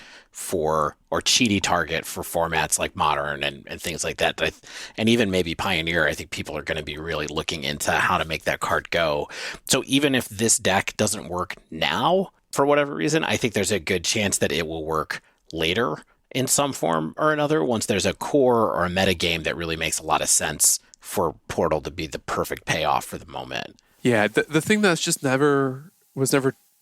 or cheaty target for formats like Modern and things like that. And even maybe Pioneer, I think people are going to be really looking into how to make that card go. So even if this deck doesn't work now, for whatever reason, I think there's a good chance that it will work later in some form or another once there's a core or a meta game that really makes a lot of sense for Portal to be the perfect payoff for the moment. Yeah, the thing that's just never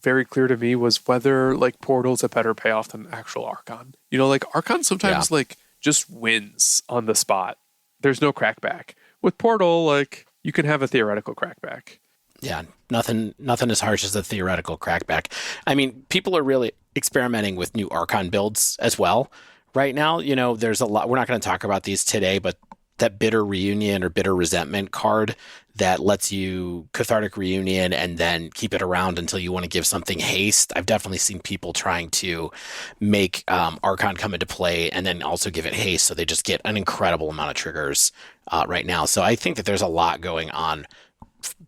very clear to me was whether like Portal's a better payoff than actual Archon. Like Archon sometimes like just wins on the spot. There's no crackback. With Portal, like you can have a theoretical crackback. Yeah, nothing as harsh as a theoretical crackback. I mean, people are really experimenting with new Archon builds as well. Right now, there's a lot. We're not going to talk about these today, but that Bitter Reunion or Bitter Resentment card that lets you Cathartic Reunion and then keep it around until you want to give something haste. I've definitely seen people trying to make Archon come into play and then also give it haste, so they just get an incredible amount of triggers right now. So I think that there's a lot going on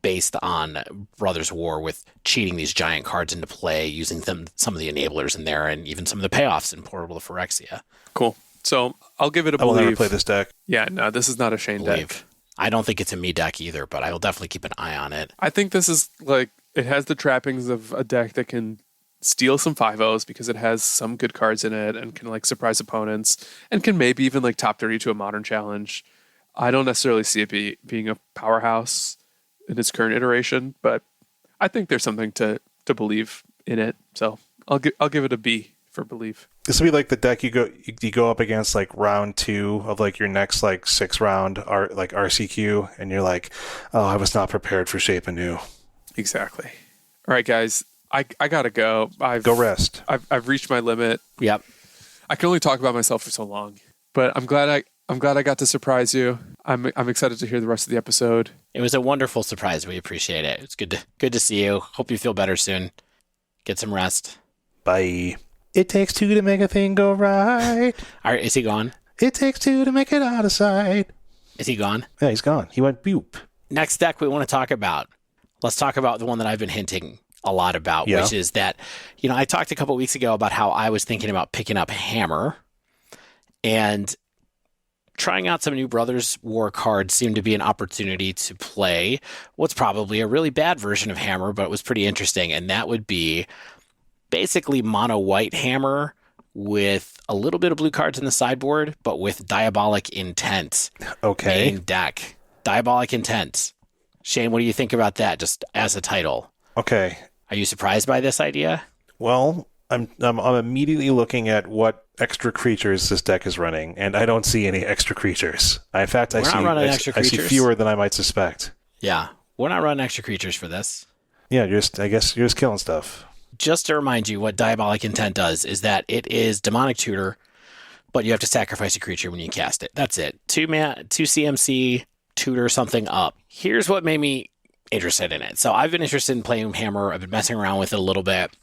based on Brothers War with cheating these giant cards into play, using some of the enablers in there, and even some of the payoffs in Portal to Phyrexia. Cool. So I'll give it a I will believe. never play this deck. Yeah, no, this is not a Shane deck. I don't think it's a me deck either, but I will definitely keep an eye on it. I think this is like, it has the trappings of a deck that can steal some 5-0s because it has some good cards in it and can like surprise opponents and can maybe even like top 30 to a Modern challenge. I don't necessarily see it being a powerhouse in its current iteration, but I think there's something to believe in it. So I'll give it a B for believe. This would be like the deck you go up against like round 2 of like your next like 6 round RCQ, and you're like, oh, I was not prepared for Shape Anew. Exactly. All right, guys, I gotta go. Go rest. I've reached my limit. Yep. I can only talk about myself for so long, but I'm glad I got to surprise you. I'm excited to hear the rest of the episode. It was a wonderful surprise. We appreciate it. It's good to see you. Hope you feel better soon. Get some rest. Bye. It takes 2 to make a thing go right. All right, is he gone? It takes 2 to make it out of sight. Is he gone? Yeah, he's gone. He went boop. Next deck we want to talk about. Let's talk about the one that I've been hinting a lot about, which is that, I talked a couple weeks ago about how I was thinking about picking up Hammer, and trying out some new Brothers War cards seemed to be an opportunity to play what's probably a really bad version of Hammer, but it was pretty interesting, and that would be basically mono white Hammer with a little bit of blue cards in the sideboard, but with Diabolic Intent. Okay. Main deck. Diabolic Intent. Shane, what do you think about that, just as a title? Okay. Are you surprised by this idea? Well, I'm immediately looking at what extra creatures this deck is running, and I don't see any extra creatures. In fact, I see fewer than I might suspect. Yeah, we're not running extra creatures for this. Yeah, I guess you're just killing stuff. Just to remind you, what Diabolic Intent does is that it is Demonic Tutor, but you have to sacrifice a creature when you cast it. That's it. 2 CMC, tutor something up. Here's what made me interested in it. So I've been interested in playing Hammer. I've been messing around with it a little bit.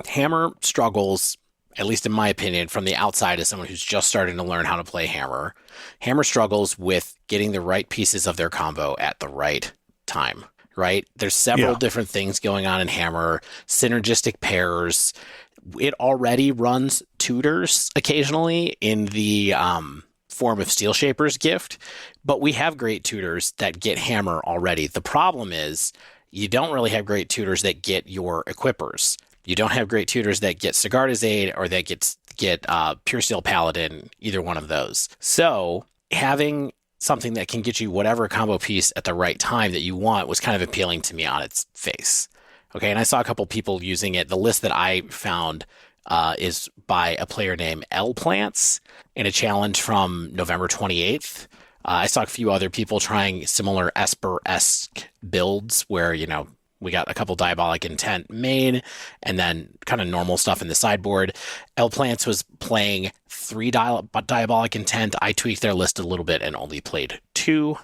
Hammer struggles, at least in my opinion, from the outside as someone who's just starting to learn how to play Hammer. Hammer struggles with getting the right pieces of their combo at the right time. right? There's several different things going on in Hammer, synergistic pairs. It already runs tutors occasionally in the form of Steel Shaper's gift, but we have great tutors that get Hammer already. The problem is you don't really have great tutors that get your equippers. You don't have great tutors that get Sigarda's Aid or that get Pure Steel Paladin, either one of those. So having something that can get you whatever combo piece at the right time that you want was kind of appealing to me on its face. Okay, and I saw a couple people using it. The list that I found is by a player named Plants in a challenge from November 28th. I saw a few other people trying similar Esper-esque builds where, you know, we got a couple Diabolic Intent main and then kind of normal stuff in the sideboard. Plants was playing 3 Diabolic Intent. I tweaked their list a little bit and only played 2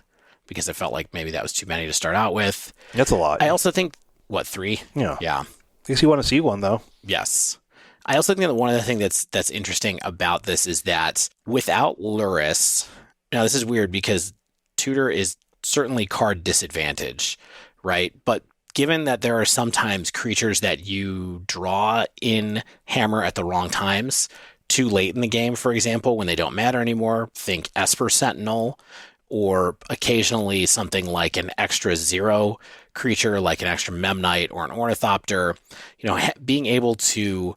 because I felt like maybe that was too many to start out with. That's a lot. I also think, 3? Yeah. Yeah. I guess you want to see one, though. Yes. I also think that one of the things that's interesting about this is that without Luris, now this is weird because Tutor is certainly card disadvantage, right? But given that there are sometimes creatures that you draw in Hammer at the wrong times, too late in the game, for example, when they don't matter anymore, think Esper Sentinel, or occasionally something like an extra 0 creature, like an extra Memnite or an Ornithopter, you know, being able to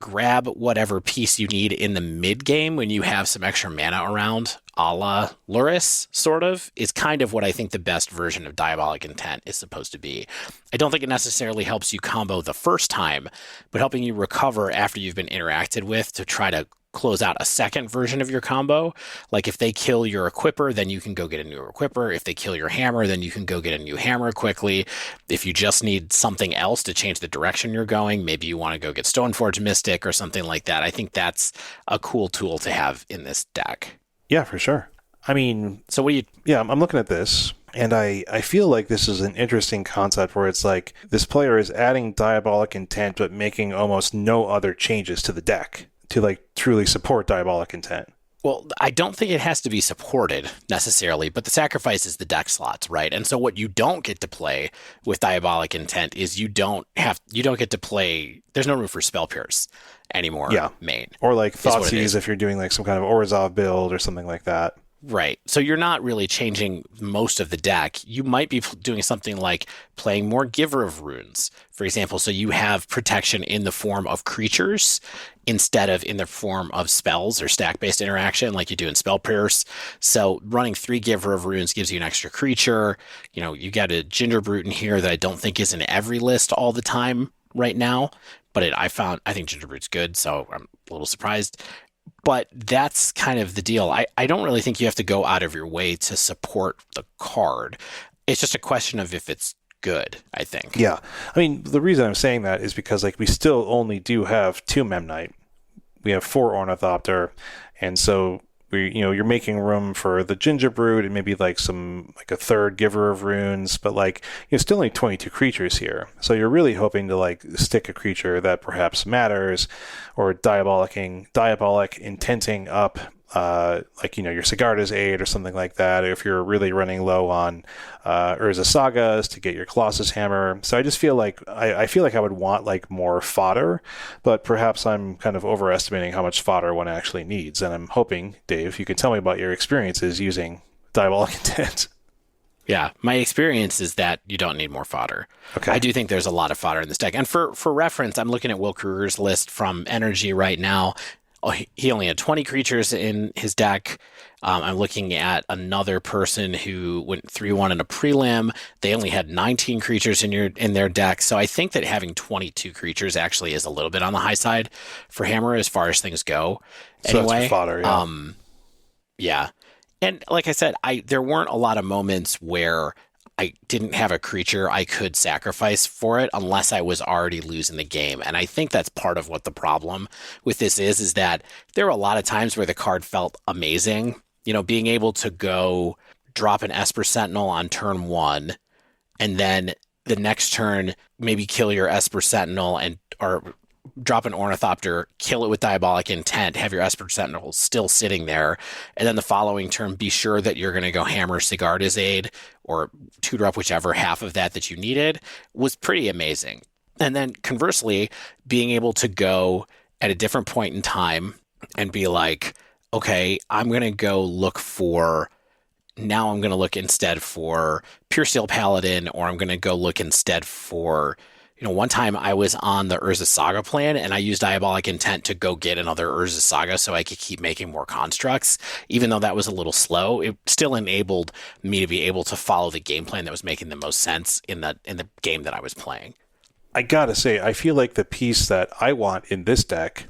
grab whatever piece you need in the mid game when you have some extra mana around, a la Luris, sort of, is kind of what I think the best version of Diabolic Intent is supposed to be. I don't think it necessarily helps you combo the first time, but helping you recover after you've been interacted with to try to close out a second version of your combo. Like if they kill your equipper, then you can go get a new equipper. If they kill your hammer, then you can go get a new hammer quickly. If you just need something else to change the direction you're going, maybe you want to go get Stoneforge Mystic or something like that. I think that's a cool tool to have in this deck. Yeah, for sure. I mean, so what do you... Yeah, I'm looking at this, and I feel like this is an interesting concept where it's like this player is adding Diabolic Intent but making almost no other changes to the deck to like truly support Diabolic Intent. Well, I don't think it has to be supported necessarily, but the sacrifice is the deck slots, right? And so what you don't get to play with Diabolic Intent is you don't get to play, there's no room for Spell Pierce anymore. Yeah. Main. Or like Thoughtseize if you're doing like some kind of Orzhov build or something like that. Right. So you're not really changing most of the deck. You might be doing something like playing more Giver of Runes, for example. So you have protection in the form of creatures instead of in the form of spells or stack-based interaction like you do in Spell Pierce. So running 3 Giver of Runes gives you an extra creature. You know, you got a Gingerbrute in here that I don't think is in every list all the time right now. But I think Gingerbrute's good, so I'm a little surprised. But that's kind of the deal. I don't really think you have to go out of your way to support the card. It's just a question of if it's good, I think. Yeah. I mean, the reason I'm saying that is because like we still only do have 2 Memnite. We have 4 Ornithopter. And so you're making room for the Gingerbrute and maybe like a third Giver of Runes, but like still only 22 creatures here. So you're really hoping to like stick a creature that perhaps matters, or diabolic intenting up your Sigarda's Aid or something like that, if you're really running low on Urza Sagas to get your Colossus Hammer. So I just feel like I would want like more fodder, but perhaps I'm kind of overestimating how much fodder one actually needs. And I'm hoping, Dave, you can tell me about your experiences using Diabolic Intent. Yeah, my experience is that you don't need more fodder. Okay. I do think there's a lot of fodder in this deck. And for reference, I'm looking at Will Kruger's list from NRG right now. He only had 20 creatures in his deck. I'm looking at another person who went 3-1 in a prelim. They only had 19 creatures in their deck. So I think that having 22 creatures actually is a little bit on the high side for Hammer as far as things go. So anyway, that's fodder, yeah. Yeah. And like I said, there weren't a lot of moments where I didn't have a creature I could sacrifice for it unless I was already losing the game. And I think that's part of what the problem with this is that there were a lot of times where the card felt amazing. Being able to go drop an Esper Sentinel on turn 1, and then the next turn maybe kill your Esper Sentinel or drop an Ornithopter, kill it with Diabolic Intent, have your Esper Sentinel still sitting there, and then the following turn be sure that you're going to go hammer Sigarda's Aid or tutor up whichever half of that you needed was pretty amazing. And then conversely, being able to go at a different point in time and be like, okay, I'm going to go look for, now I'm going to look instead for Pure Steel Paladin, or I'm going to go look instead for, one time I was on the Urza Saga plan and I used Diabolic Intent to go get another Urza Saga so I could keep making more constructs. Even though that was a little slow, it still enabled me to be able to follow the game plan that was making the most sense in the game that I was playing. I gotta say, I feel like the piece that I want in this deck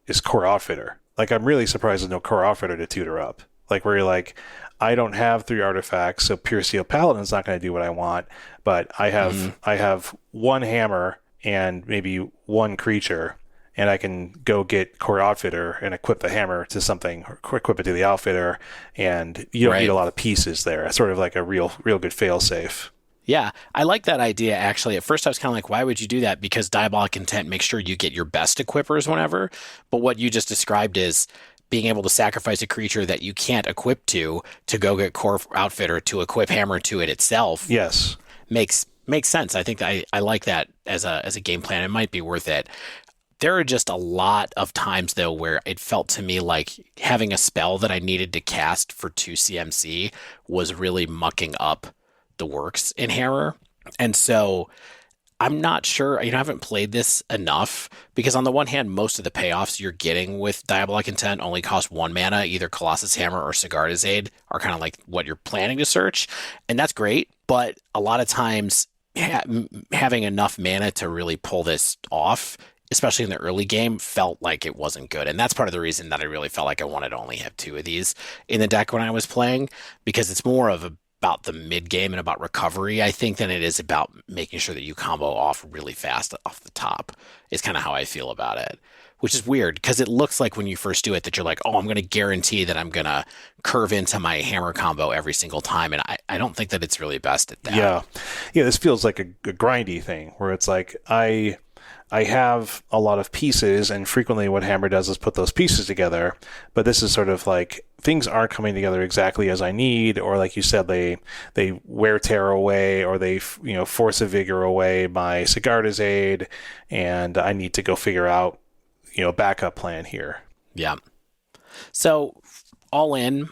is Core Outfitter. Like, I'm really surprised there's no Core Outfitter to tutor up. Like, where you're like, I don't have 3 artifacts, so Pure Steel Paladin's not going to do what I want, but I have 1 hammer and maybe 1 creature, and I can go get Core Outfitter and equip the hammer to something, or equip it to the outfitter, and you don't need a lot of pieces there. It's sort of like a real good fail-safe. Yeah, I like that idea, actually. At first, I was kind of like, why would you do that? Because Diabolic Intent makes sure you get your best equippers whenever. But what you just described is being able to sacrifice a creature that you can't equip to go get Core Outfitter to equip Hammer to it itself. Yes. Makes sense. I think I like that as a game plan. It might be worth it. There are just a lot of times, though, where it felt to me like having a spell that I needed to cast for 2 CMC was really mucking up the works in Hammer. And so I'm not sure, I haven't played this enough, because on the one hand, most of the payoffs you're getting with Diabolic Intent only cost 1 mana. Either Colossus Hammer or Sigarda's Aid are kind of like what you're planning to search. And that's great. But a lot of times having enough mana to really pull this off, especially in the early game, felt like it wasn't good. And that's part of the reason that I really felt like I wanted to only have 2 of these in the deck when I was playing, because it's more of about the mid game and about recovery, I think, than it is about making sure that you combo off really fast off the top, is kind of how I feel about it, which is weird because it looks like when you first do it that you're like, oh, I'm going to guarantee that I'm going to curve into my hammer combo every single time. And I don't think that it's really best at that. Yeah. This feels like a grindy thing where it's like, I have a lot of pieces, and frequently what Hammer does is put those pieces together. But this is sort of like things aren't coming together exactly as I need, or like you said, they wear tear away, or they force a vigor away my Sigarda's Aid, and I need to go figure out a backup plan here. Yeah. So all in,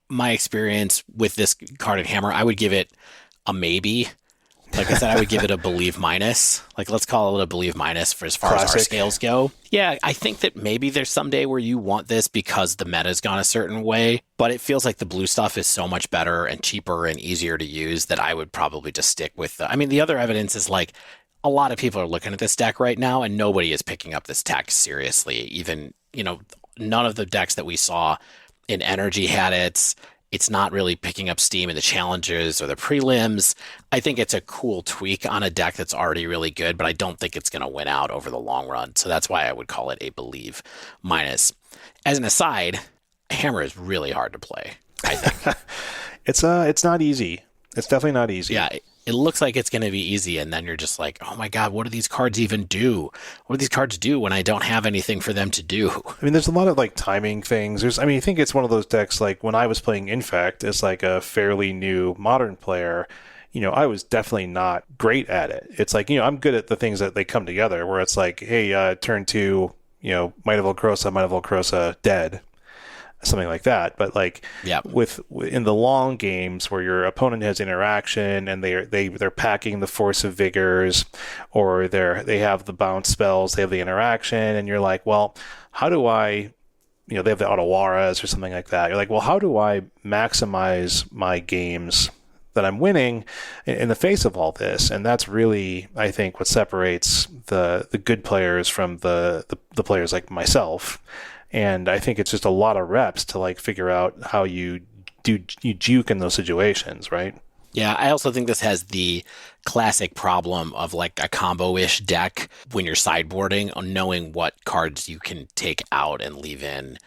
my experience with this carded Hammer, I would give it a maybe. Like I said, I would give it a believe minus. Like, let's call it a believe minus for as far as our scales go. Yeah, I think that maybe there's some day where you want this because the meta's gone a certain way, but it feels like the blue stuff is so much better and cheaper and easier to use that I would probably just stick with the other evidence is like a lot of people are looking at this deck right now and nobody is picking up this tech seriously. Even, none of the decks that we saw in Energy had it. It's not really picking up steam in the challenges or the prelims. I think it's a cool tweak on a deck that's already really good, but I don't think it's going to win out over the long run. So that's why I would call it a believe minus. As an aside, Hammer is really hard to play, I think. It's not easy. It's definitely not easy. Yeah, it looks like it's going to be easy, and then you're just like, oh my god, what do these cards even do? What do these cards do when I don't have anything for them to do? There's a lot of like timing things. I think it's one of those decks, like when I was playing Infect as like a fairly new modern player, I was definitely not great at it. It's like, I'm good at the things that they come together, where it's like, hey, turn 2, Might of Volcrosa, dead. Something like that. But like in the long games where your opponent has interaction and they're packing the Force of Vigors, or they have the bounce spells, they have the interaction, and you're like, well, how do I, they have the Otawaras or something like that. You're like, well, how do I maximize my games that I'm winning in the face of all this? And that's really, I think, what separates the good players from the players like myself. And I think it's just a lot of reps to like figure out how you juke in those situations, right? Yeah, I also think this has the classic problem of like a combo-ish deck when you're sideboarding, on knowing what cards you can take out and leave in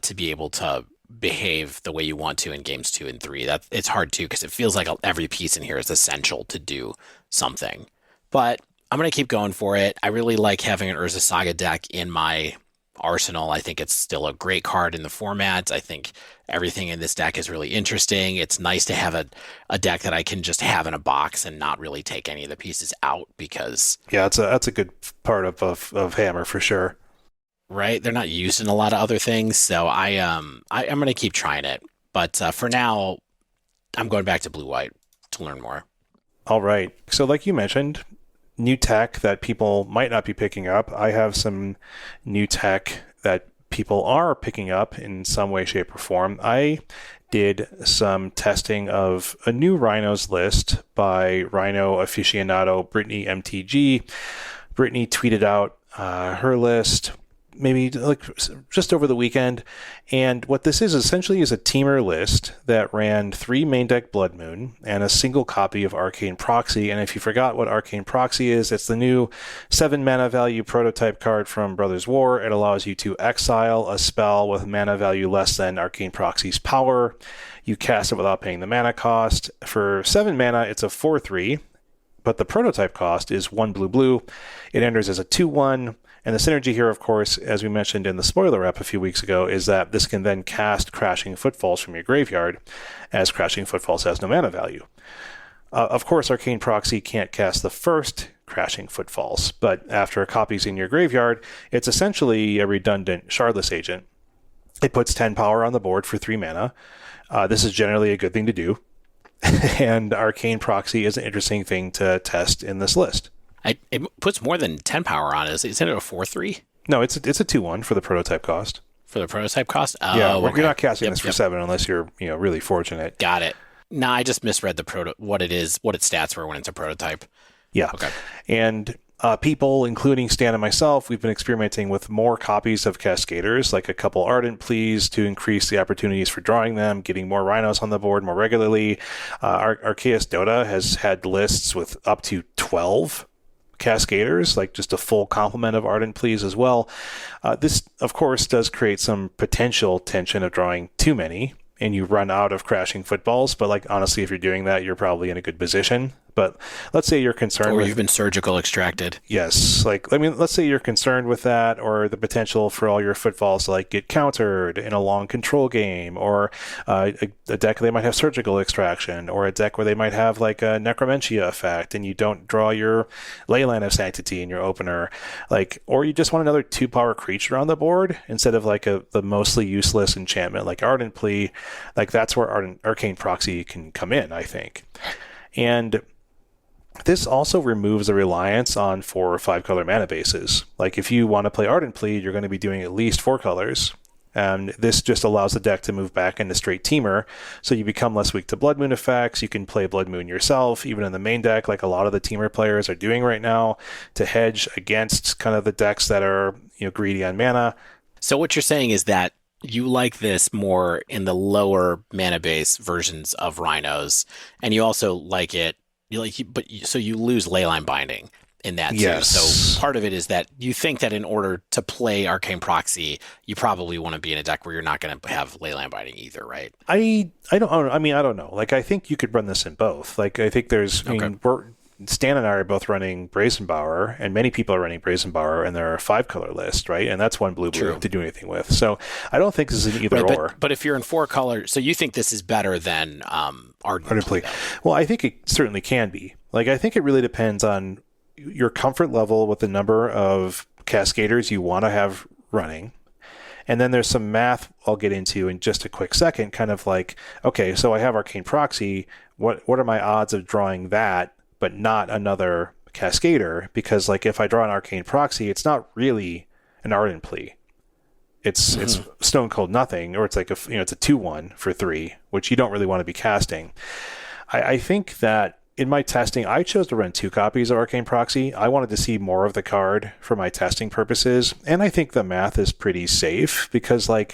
to be able to behave the way you want to in games 2 and 3. It's hard too, because it feels like every piece in here is essential to do something. But I'm going to keep going for it. I really like having an Urza Saga deck in my arsenal. I think it's still a great card in the format. I think everything in this deck is really interesting. It's nice to have a deck that I can just have in a box and not really take any of the pieces out because... Yeah, that's a good part of Hammer for sure. Right? They're not used in a lot of other things, so I'm going to keep trying it. But for now, I'm going back to blue-white to learn more. All right. So like you mentioned, new tech that people might not be picking up. I have some new tech that people are picking up in some way, shape, or form. I did some testing of a new Rhinos list by Rhino aficionado Brittany MTG. Brittany tweeted out her list maybe like just over the weekend. And what this is essentially is a teamer list that ran 3 main deck Blood Moon and a single copy of Arcane Proxy. And if you forgot what Arcane Proxy is, it's the new 7 mana value prototype card from Brothers War. It allows you to exile a spell with mana value less than Arcane Proxy's power. You cast it without paying the mana cost. For 7 mana, it's a 4/3, but the prototype cost is 1 blue. It enters as a 2/1. And the synergy here, of course, as we mentioned in the spoiler rep a few weeks ago, is that this can then cast Crashing Footfalls from your graveyard, as Crashing Footfalls has no mana value. Of course, Arcane Proxy can't cast the first Crashing Footfalls, but after a copy's in your graveyard, it's essentially a redundant Shardless agent. It puts 10 power on the board for 3 mana. This is generally a good thing to do, and Arcane Proxy is an interesting thing to test in this list. It puts more than 10 power on it. Isn't it a 4/3? No, it's a 2/1 for the prototype cost. For the prototype cost? Oh, yeah, okay. You're not casting this for 7 unless you're really fortunate. Got it. No, I just misread what its stats were when it's a prototype. Yeah. Okay. And people, including Stan and myself, we've been experimenting with more copies of Cascaders, like a couple Ardent Pleas to increase the opportunities for drawing them, getting more Rhinos on the board more regularly. Arceus Dota has had lists with up to 12 Cascaders, like just a full complement of Ardent Pleas as well. This, of course, does create some potential tension of drawing too many, and you run out of Crashing Footballs. But like honestly, if you're doing that, you're probably in a good position. But let's say you're concerned or you've been surgical extracted. Yes. Let's say you're concerned with that, or the potential for all your footfalls to like get countered in a long control game, or a deck where they might have surgical extraction, or a deck where they might have like a necromentia effect and you don't draw your Leyline of Sanctity in your opener, or you just want another 2-power creature on the board instead of like the mostly useless enchantment like Ardent Plea. That's where Arcane Proxy can come in, I think. And this also removes the reliance on 4 or 5 color mana bases. Like if you want to play Ardent Plea, you're going to be doing at least 4 colors. And this just allows the deck to move back into straight teamer, so you become less weak to Blood Moon effects. You can play Blood Moon yourself, even in the main deck, like a lot of the teamer players are doing right now, to hedge against kind of the decks that are greedy on mana. So what you're saying is that you like this more in the lower mana base versions of Rhinos, and you also like it. So you lose Leyline Binding in that too. Yes. So part of it is that you think that in order to play Arcane Proxy, you probably want to be in a deck where you're not going to have Leyline Binding either, right? I don't know. I think you could run this in both. I think there's. Stan and I are both running Brazenbauer, and many people are running Brazenbauer, and they're a 5-color list, right? And that's 1 blue to do anything with. So I don't think this is an either or. But if you're in 4 color, so you think this is better than Ardent Plea? Well, I think it certainly can be. I think it really depends on your comfort level with the number of Cascaders you want to have running. And then there's some math I'll get into in just a quick second, kind of okay, so I have Arcane Proxy. What are my odds of drawing that, but not another Cascader? Because if I draw an Arcane Proxy, it's not really an Ardent Plea. It's Stone Cold Nothing, or it's it's a 2/1 for 3, which you don't really want to be casting. I think that in my testing, I chose to run 2 copies of Arcane Proxy. I wanted to see more of the card for my testing purposes, and I think the math is pretty safe because, I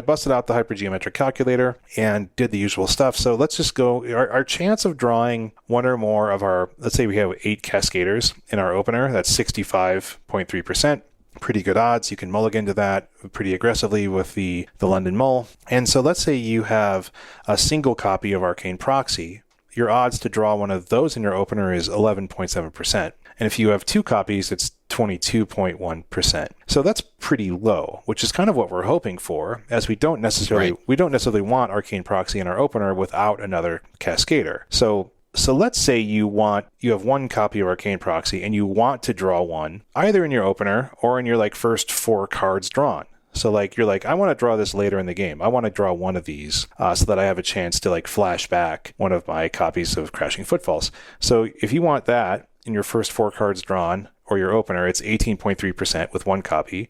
busted out the hypergeometric calculator and did the usual stuff. So let's just go. Our chance of drawing 1 or more of let's say we have 8 Cascaders in our opener, that's 65.3%. Pretty good odds. You can mulligan to that pretty aggressively with the London Mull. And so let's say you have a single copy of Arcane Proxy. Your odds to draw one of those in your opener is 11.7%. And if you have 2 copies, it's 22.1%. So that's pretty low, which is kind of what we're hoping for, as we don't necessarily want Arcane Proxy in our opener without another Cascader. So let's say you have one copy of Arcane Proxy and you want to draw one either in your opener or in your like first 4 cards drawn. So like you're like, I want to draw this later in the game. I want to draw one of these so that I have a chance to like flash back one of my copies of Crashing Footfalls. So if you want that in your first 4 cards drawn or your opener, it's 18.3% with one copy.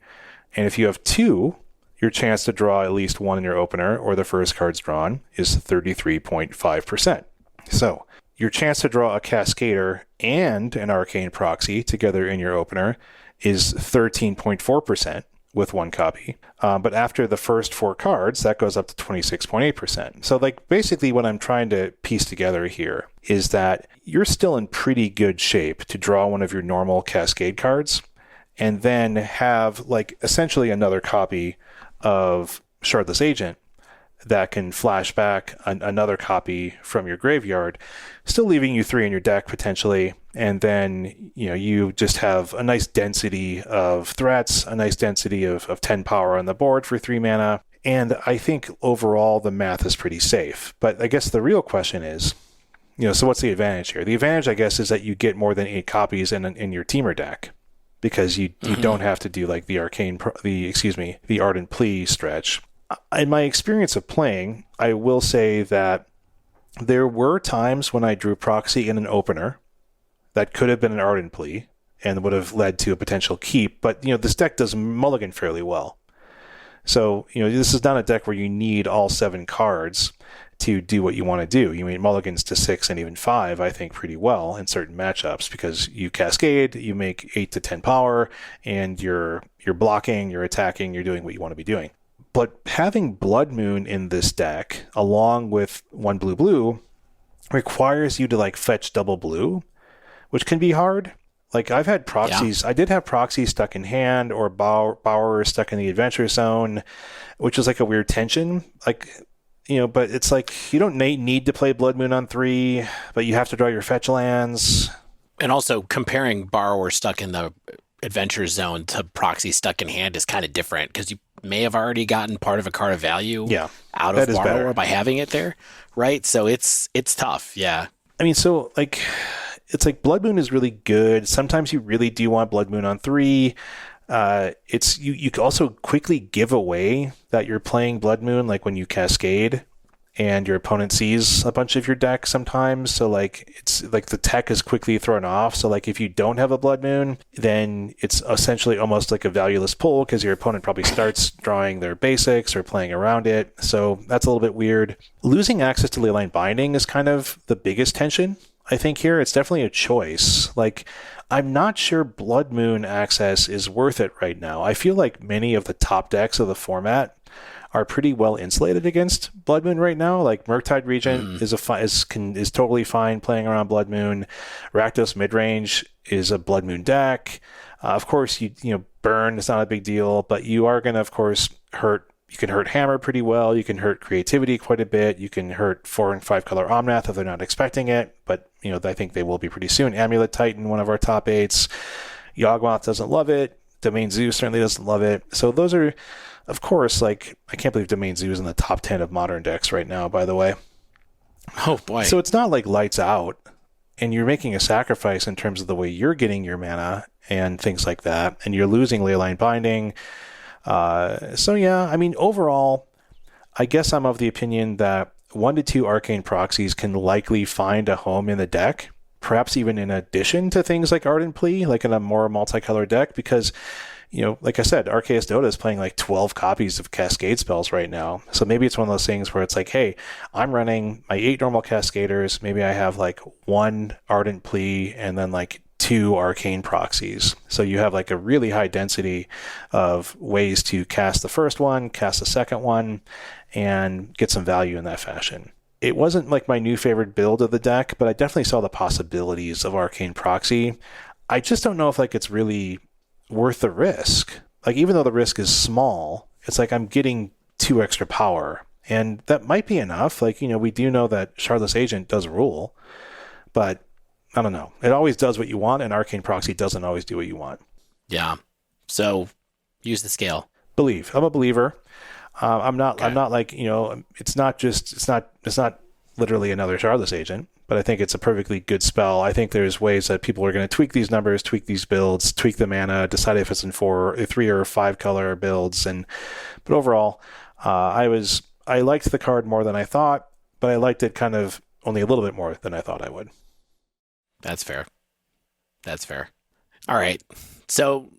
And if you have 2, your chance to draw at least one in your opener or the first cards drawn is 33.5%. So your chance to draw a Cascader and an Arcane Proxy together in your opener is 13.4%. with one copy. But after the first 4 cards, that goes up to 26.8%. So like basically what I'm trying to piece together here is that you're still in pretty good shape to draw one of your normal Cascade cards and then have like essentially another copy of Shardless Agent that can flash back another copy from your graveyard, still leaving you 3 in your deck potentially. And then, you just have a nice density of threats, a nice density of 10 power on the board for 3 mana. And I think overall the math is pretty safe. But I guess the real question is, so what's the advantage here? The advantage, I guess, is that you get more than 8 copies in your teamer deck because you don't have to do like the Ardent Plea stretch. In my experience of playing, I will say that there were times when I drew Proxy in an opener that could have been an Ardent Plea and would have led to a potential keep, but this deck does mulligan fairly well. So, this is not a deck where you need all 7 cards to do what you want to do. You mean mulligans to 6 and even 5, I think, pretty well in certain matchups because you cascade, you make 8 to 10 power, and you're blocking, you're attacking, you're doing what you want to be doing. But having Blood Moon in this deck, along with 1 blue, requires you to like fetch double blue, which can be hard. Like I've had proxies, I did have proxies stuck in hand or Bower stuck in the adventure zone, which is like a weird tension. Like, but it's like you don't need to play Blood Moon on 3, but you have to draw your fetch lands. And also comparing Borrower stuck in the adventure zone to Proxy stuck in hand is kind of different because you may have already gotten part of a card of value out of Borrower by having it there, right? So it's tough, yeah. I mean, so like it's like Blood Moon is really good. Sometimes you really do want Blood Moon on 3. It's you can also quickly give away that you're playing Blood Moon, like when you cascade and your opponent sees a bunch of your deck sometimes. So like it's like the tech is quickly thrown off. So like if you don't have a Blood Moon, then it's essentially almost like a valueless pull because your opponent probably starts drawing their basics or playing around it. So that's a little bit weird. Losing access to Leyline Binding is kind of the biggest tension, I think, here. It's definitely a choice. Like I'm not sure Blood Moon access is worth it right now. I feel like many of the top decks of the format are pretty well insulated against Blood Moon right now. Like Murktide Regent is totally fine playing around Blood Moon. Rakdos Midrange is a Blood Moon deck. Of course, you burn is not a big deal, but you are going to, of course, hurt. You can hurt Hammer pretty well. You can hurt Creativity quite a bit. You can hurt 4 and 5 color Omnath if they're not expecting it, but I think they will be pretty soon. Amulet Titan, one of our top 8s. Yawgmoth doesn't love it. Domain Zoo certainly doesn't love it. So those are, of course, like I can't believe Domain Zoo is in the top 10 of modern decks right now, by the way. Oh boy. So it's not like lights out, and you're making a sacrifice in terms of the way you're getting your mana and things like that, and you're losing Leyline Binding. So yeah, I mean, overall, I guess I'm of the opinion that 1 to 2 Arcane Proxies can likely find a home in the deck, perhaps even in addition to things like Ardent Plea, like in a more multicolor deck, because, like I said, Arceus Dota is playing like 12 copies of Cascade spells right now. So maybe it's one of those things where it's like, hey, I'm running my 8 normal Cascaders. Maybe I have like 1 Ardent Plea and then like 2 Arcane Proxies. So you have like a really high density of ways to cast the first one, cast the second one, and get some value in that fashion. It wasn't like my new favorite build of the deck, but I definitely saw the possibilities of Arcane Proxy. I just don't know if like it's really worth the risk. Like even though the risk is small, it's like I'm getting 2 extra power, and that might be enough. Like, we do know that Shardless Agent does rule, but I don't know. It always does what you want, and Arcane Proxy doesn't always do what you want. Yeah. So use the scale. Believe. I'm a believer. I'm not like, it's not literally another Shardless agent, but I think it's a perfectly good spell. I think there's ways that people are going to tweak these numbers, tweak these builds, tweak the mana, decide if it's in 3 or 5 color builds. But overall, I liked the card more than I thought, but I liked it kind of only a little bit more than I thought I would. That's fair. All right. So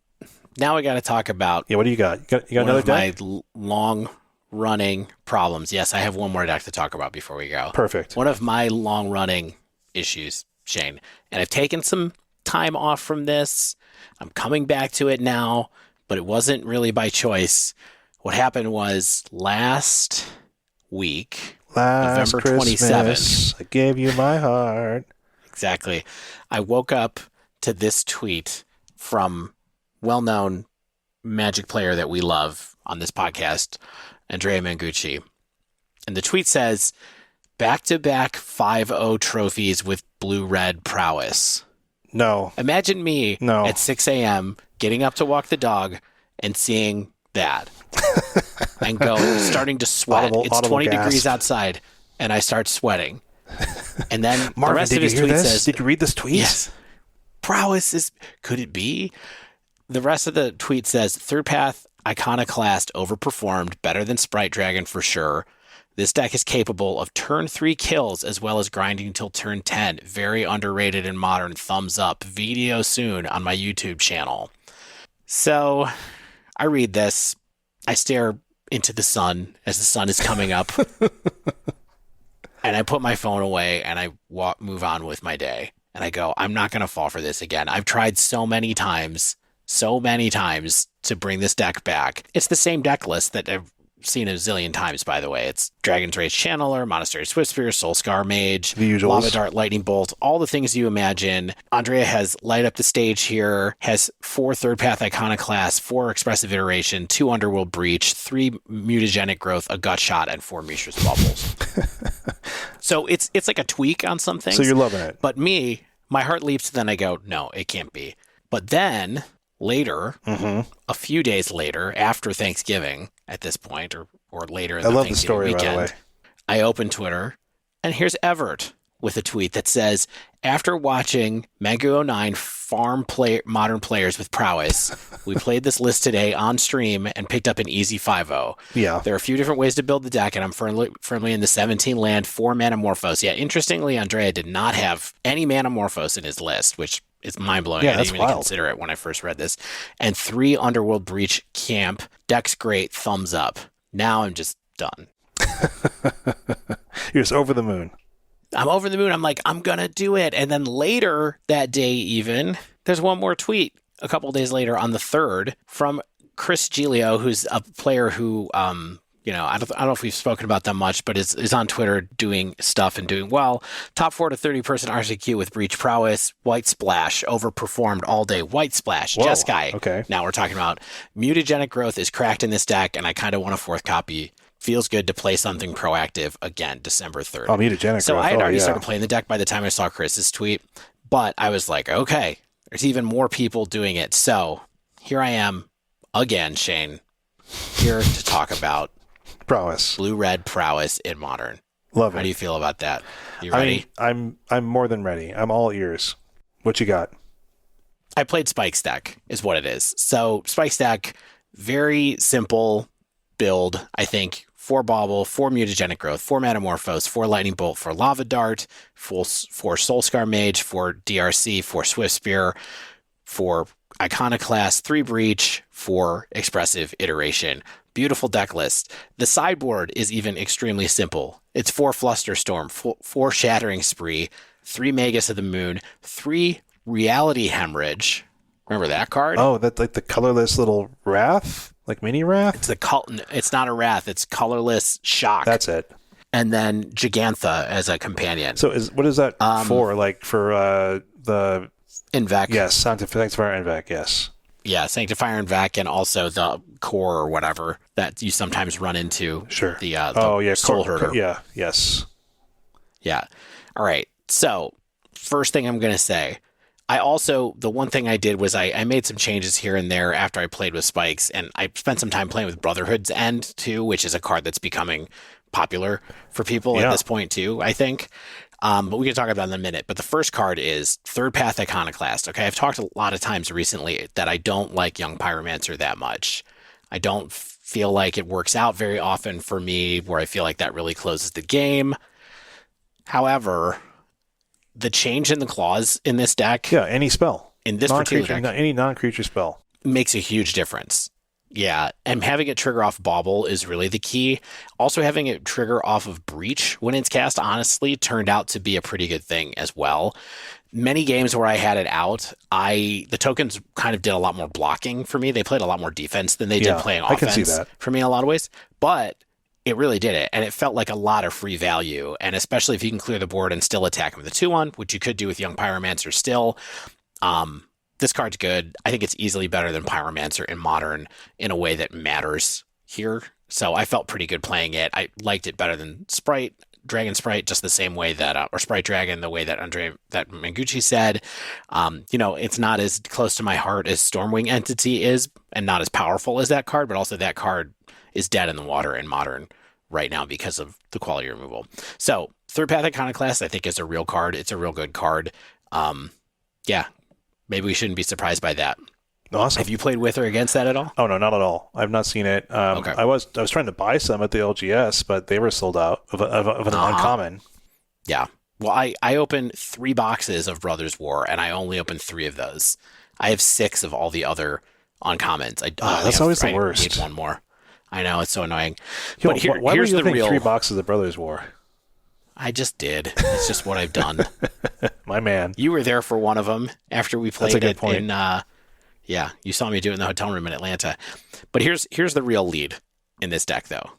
now we got to talk about what do you got? You got another deck? My long-running problems. Yes, I have one more deck to talk about before we go. Perfect. One of my long-running issues, Shane, and I've taken some time off from this. I'm coming back to it now, but it wasn't really by choice. What happened was last week, November Christmas, 27th. I gave you my heart. Exactly. I woke up to this tweet from well-known Magic player that we love on this podcast, Andrea Mangucci. And the tweet says, back-to-back 5-0 trophies with blue-red prowess. No. Imagine me at 6 a.m. getting up to walk the dog and seeing that and starting to sweat. It's 20 degrees outside and I start sweating. And then Marvin, the rest did of his you hear tweet this? says, did you read this tweet? Yes. Prowess is, could it be? The rest of the tweet says, Third Path Iconoclast overperformed, better than Sprite Dragon for sure. This deck is capable of turn 3 kills as well as grinding until turn 10. Very underrated in Modern. Thumbs up. Video soon on my YouTube channel. So I read this. I stare into the sun as the sun is coming up. And I put my phone away and I move on with my day. And I go, I'm not going to fall for this again. I've tried so many times to bring this deck back. It's the same deck list that I've seen a zillion times, by the way. It's Dragon's Rage Channeler, Monastery Swiftspear, Soulscar Mage, the usuals. Lava Dart, Lightning Bolt, all the things you imagine. Andrea has Light Up the Stage here, has 4 Third Path Iconoclast, 4 Expressive Iteration, 2 Underworld Breach, 3 Mutagenic Growth, a Gut Shot, and 4 Mishra's Bubbles. So it's like a tweak on some things. So you're loving it. But me, my heart leaps, then I go, no, it can't be. But then later, a few days later, after Thanksgiving at this point, or later in the love Thanksgiving the story, weekend, by the way. I open Twitter, and here's Everett with a tweet that says, after watching Mangu09 farm modern players with prowess, we played this list today on stream and picked up an easy 5-0. Yeah. There are a few different ways to build the deck, and I'm firmly in the 17 land, 4 Manamorphose. Yeah, interestingly, Andrea did not have any Manamorphose in his list, which is mind-blowing. Yeah, I didn't even wild. consider it when I first read this. And 3 Underworld Breach camp. Deck's great, thumbs up. Now I'm just done. You're just over the moon. I'm over the moon. I'm like, I'm going to do it. And then later that day even, there's one more tweet a couple of days later on the 3rd from Chris Giglio, who's a player who, I don't know if we've spoken about them much, but is on Twitter doing stuff and doing well. Top 4 to 30-person RCQ with Breach Prowess, White Splash, overperformed all day. White Splash, Whoa, Jeskai. okay. Now we're talking about Mutagenic Growth is cracked in this deck, and I kind of want a 4th copy. Feels good to play something proactive again, December 3rd. Oh, Mutagenic So Growth. I had already yeah. started playing the deck by the time I saw Chris's tweet, but I was like, okay, there's even more people doing it. So here I am again, Shane, here to talk about Prowess. blue-red prowess in Modern. Love it. How do you feel about that? You ready? I'm more than ready. I'm all ears. What you got? I played Spike's deck, is what it is. So Spike's deck, very simple build, I think. 4 Bauble, 4 Mutagenic Growth, 4 Manamorphose, 4 Lightning Bolt, 4 Lava Dart, 4 Soulscar Mage, 4 DRC, 4 Swiftspear, 4 Iconoclast, 3 Breach, 4 Expressive Iteration. Beautiful deck list. The sideboard is even extremely simple. It's 4 Flusterstorm, 4 Shattering Spree, 3 Magus of the Moon, 3 Reality Hemorrhage. Remember that card? Oh, that's like the colorless little wrath? Like mini wrath? It's not a wrath. It's colorless shock. That's it. And then Gigantha as a companion. So what is that for? Like for the Invec. Yes, Sanctifier Invec, yes. Yeah, Sanctifier and Vac, and also the core or whatever that you sometimes run into. Sure. The Soul Core, Herder. yeah, yes. Yeah. All right. So, first thing I'm going to say, I also, the one thing I did was I made some changes here and there after I played with Spikes, and I spent some time playing with Brotherhood's End too, which is a card that's becoming popular for people at this point too, I think. But we can talk about it in a minute. But the first card is Third Path Iconoclast. Okay, I've talked a lot of times recently that I don't like Young Pyromancer that much. I don't feel like it works out very often for me, where I feel like that really closes the game. However, the change in the clause in this deck, any spell in this particular deck, any non-creature spell makes a huge difference. Yeah, and having it trigger off Bauble is really the key. Also, having it trigger off of Breach when it's cast, honestly, turned out to be a pretty good thing as well. Many games where I had it out, the tokens kind of did a lot more blocking for me. They played a lot more defense than they did playing offense. I can see that. For me in a lot of ways. But it really did it, and it felt like a lot of free value, and especially if you can clear the board and still attack him with a 2/1, which you could do with Young Pyromancer still. This card's good. I think it's easily better than Pyromancer in Modern in a way that matters here. So I felt pretty good playing it. I liked it better than Dragon Sprite, just the same way that, or Sprite Dragon, the way that that Manguchi said. It's not as close to my heart as Stormwing Entity is, and not as powerful as that card, but also that card is dead in the water in Modern right now because of the quality removal. So Third Path Iconoclast, I think, is a real card. It's a real good card. Maybe we shouldn't be surprised by that. Awesome. Have you played with or against that at all? Oh, no, not at all. I've not seen it. Okay. I was trying to buy some at the LGS, but they were sold out of an uncommon. Yeah. Well, I opened 3 boxes of Brothers War, and I only opened 3 of those. I have 6 of all the other uncommons. That's always the worst. I need one more. I know, it's so annoying. Yo, but why here's were you the opening real 3 boxes of Brothers War? I just did. It's just what I've done. My man. You were there for one of them after we played That's a good it point. you saw me do it in the hotel room in Atlanta. But here's the real lead in this deck, though.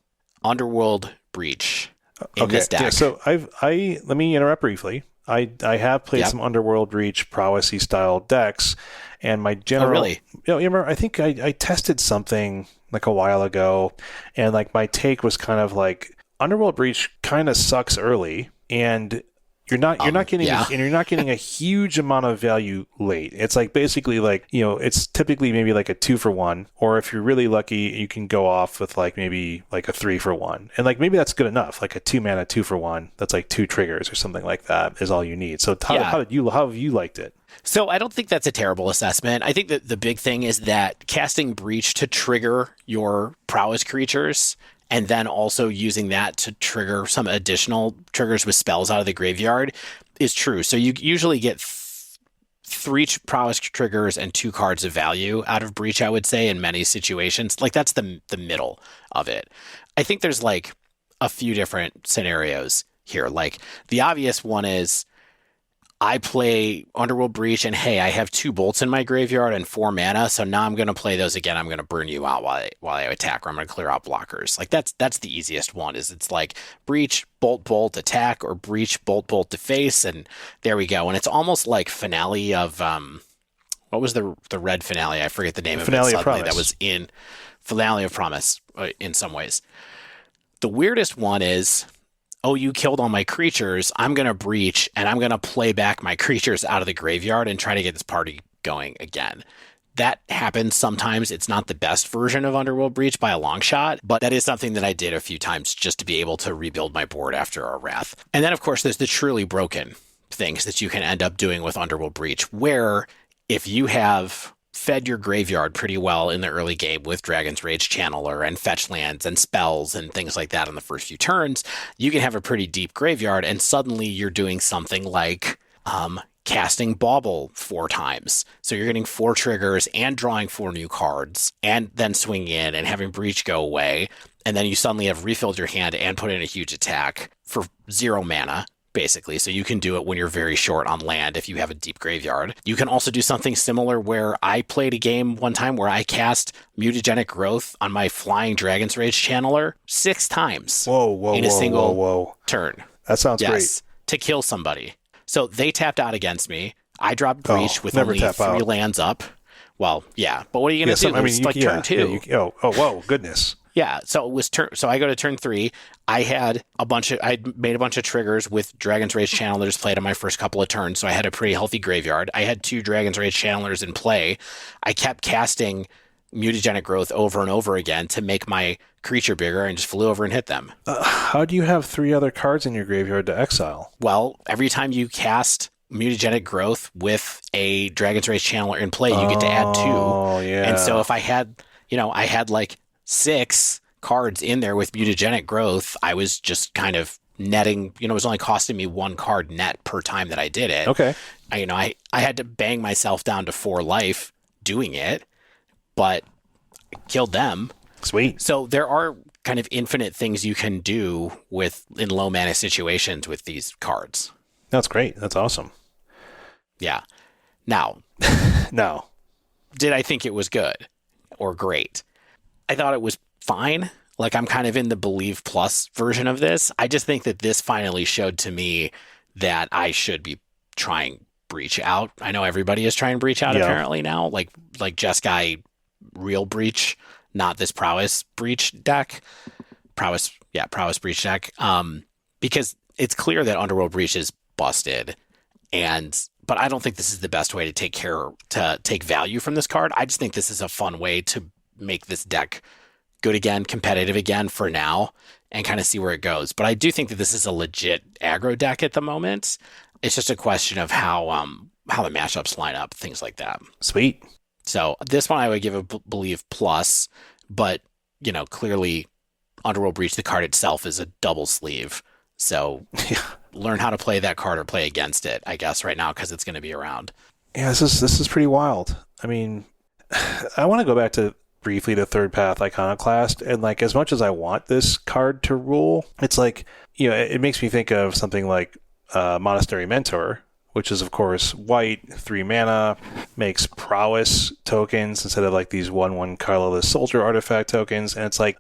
Underworld Breach in this deck. Yeah, so let me interrupt briefly. I have played some Underworld Breach Prowessy style decks, and my general. Oh, really? You remember? I think I tested something like a while ago, and like my take was kind of like Underworld Breach kind of sucks early, and you're not getting a huge amount of value late. It's like basically like, it's typically maybe like a 2-for-1, or if you're really lucky, you can go off with like maybe like a 3-for-1, and like maybe that's good enough. Like a 2-mana 2-for-1, that's like 2 triggers or something like that is all you need. So how have you liked it? So I don't think that's a terrible assessment. I think that the big thing is that casting Breach to trigger your prowess creatures, and then also using that to trigger some additional triggers with spells out of the graveyard is true. So you usually get 3 prowess triggers and 2 cards of value out of Breach, I would say, in many situations. Like, that's the middle of it. I think there's like a few different scenarios here. Like, the obvious one is I play Underworld Breach, and hey, I have 2 bolts in my graveyard and 4 mana, so now I'm going to play those again. I'm going to burn you out while I attack, or I'm going to clear out blockers. Like, that's the easiest one. It's like Breach, bolt, attack, or Breach, bolt, deface, and there we go. And it's almost like finale of what was the red finale? I forget the name of it suddenly. That was in Finale of Promise in some ways. The weirdest one is, oh, you killed all my creatures, I'm going to Breach, and I'm going to play back my creatures out of the graveyard and try to get this party going again. That happens sometimes. It's not the best version of Underworld Breach by a long shot, but that is something that I did a few times just to be able to rebuild my board after our Wrath. And then, of course, there's the truly broken things that you can end up doing with Underworld Breach, where if you have fed your graveyard pretty well in the early game with Dragon's Rage Channeler and fetch lands and spells and things like that on the first few turns, you can have a pretty deep graveyard, and suddenly you're doing something like casting Bauble 4 times. So you're getting 4 triggers and drawing 4 new cards, and then swinging in and having Breach go away, and then you suddenly have refilled your hand and put in a huge attack for 0 mana. Basically, so you can do it when you're very short on land if you have a deep graveyard. You can also do something similar where I played a game one time where I cast Mutagenic Growth on my Flying Dragon's Rage Channeler 6 times in a single turn. That sounds great. To kill somebody. So they tapped out against me. I dropped Breach with only 3 lands up. Well, yeah, but what are you going to do? It's like turn 2. Goodness. Yeah, so it was so I go to turn 3. I made a bunch of triggers with Dragon's Rage Channelers played on my first couple of turns, so I had a pretty healthy graveyard. I had 2 Dragon's Rage Channelers in play. I kept casting Mutagenic Growth over and over again to make my creature bigger and just flew over and hit them. How do you have 3 other cards in your graveyard to exile? Well, every time you cast Mutagenic Growth with a Dragon's Rage Channeler in play, you get to add 2. Oh, yeah. And so if I had, I had like 6 cards in there with Mutagenic Growth, I was just kind of netting, it was only costing me 1 card net per time that I did it. Okay. I had to bang myself down to 4 life doing it, but I killed them. Sweet. So there are kind of infinite things you can do in low mana situations with these cards. That's great. That's awesome. Yeah. Now, No. did I think it was good or great? I thought it was fine. Like, I'm kind of in the Believe Plus version of this. I just think that this finally showed to me that I should be trying Breach out. I know everybody is trying Breach out apparently now, like Jeskai real Breach, not this Prowess Breach deck. Prowess Breach deck. Because it's clear that Underworld Breach is busted, but I don't think this is the best way to take value from this card. I just think this is a fun way to make this deck good again, competitive again for now, and kind of see where it goes. But I do think that this is a legit aggro deck at the moment. It's just a question of how the mashups line up, things like that. Sweet. So this one I would give a Believe Plus, but clearly Underworld Breach, the card itself, is a double sleeve. So learn how to play that card or play against it, I guess, right now, because it's going to be around. Yeah, this is pretty wild. I mean, I want to go back to briefly to Third Path Iconoclast, and like, as much as I want this card to rule, it's like, it makes me think of something like Monastery Mentor, which is of course white, 3 mana, makes prowess tokens instead of like these 1/1 colorless soldier artifact tokens, and it's like,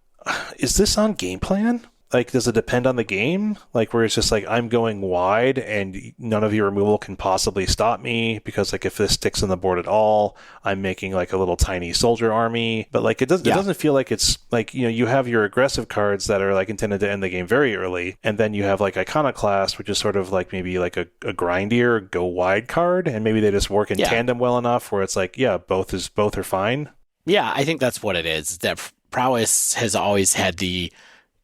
is this on game plan? Like, does it depend on the game? Like, where it's just like, I'm going wide and none of your removal can possibly stop me, because like, if this sticks on the board at all, I'm making like a little tiny soldier army. But like, it doesn't feel like it's like, you have your aggressive cards that are like intended to end the game very early, and then you have like Iconoclast, which is sort of like maybe like a grindier go wide card, and maybe they just work in tandem well enough where it's like, both are fine. Yeah, I think that's what it is. That Prowess has always had the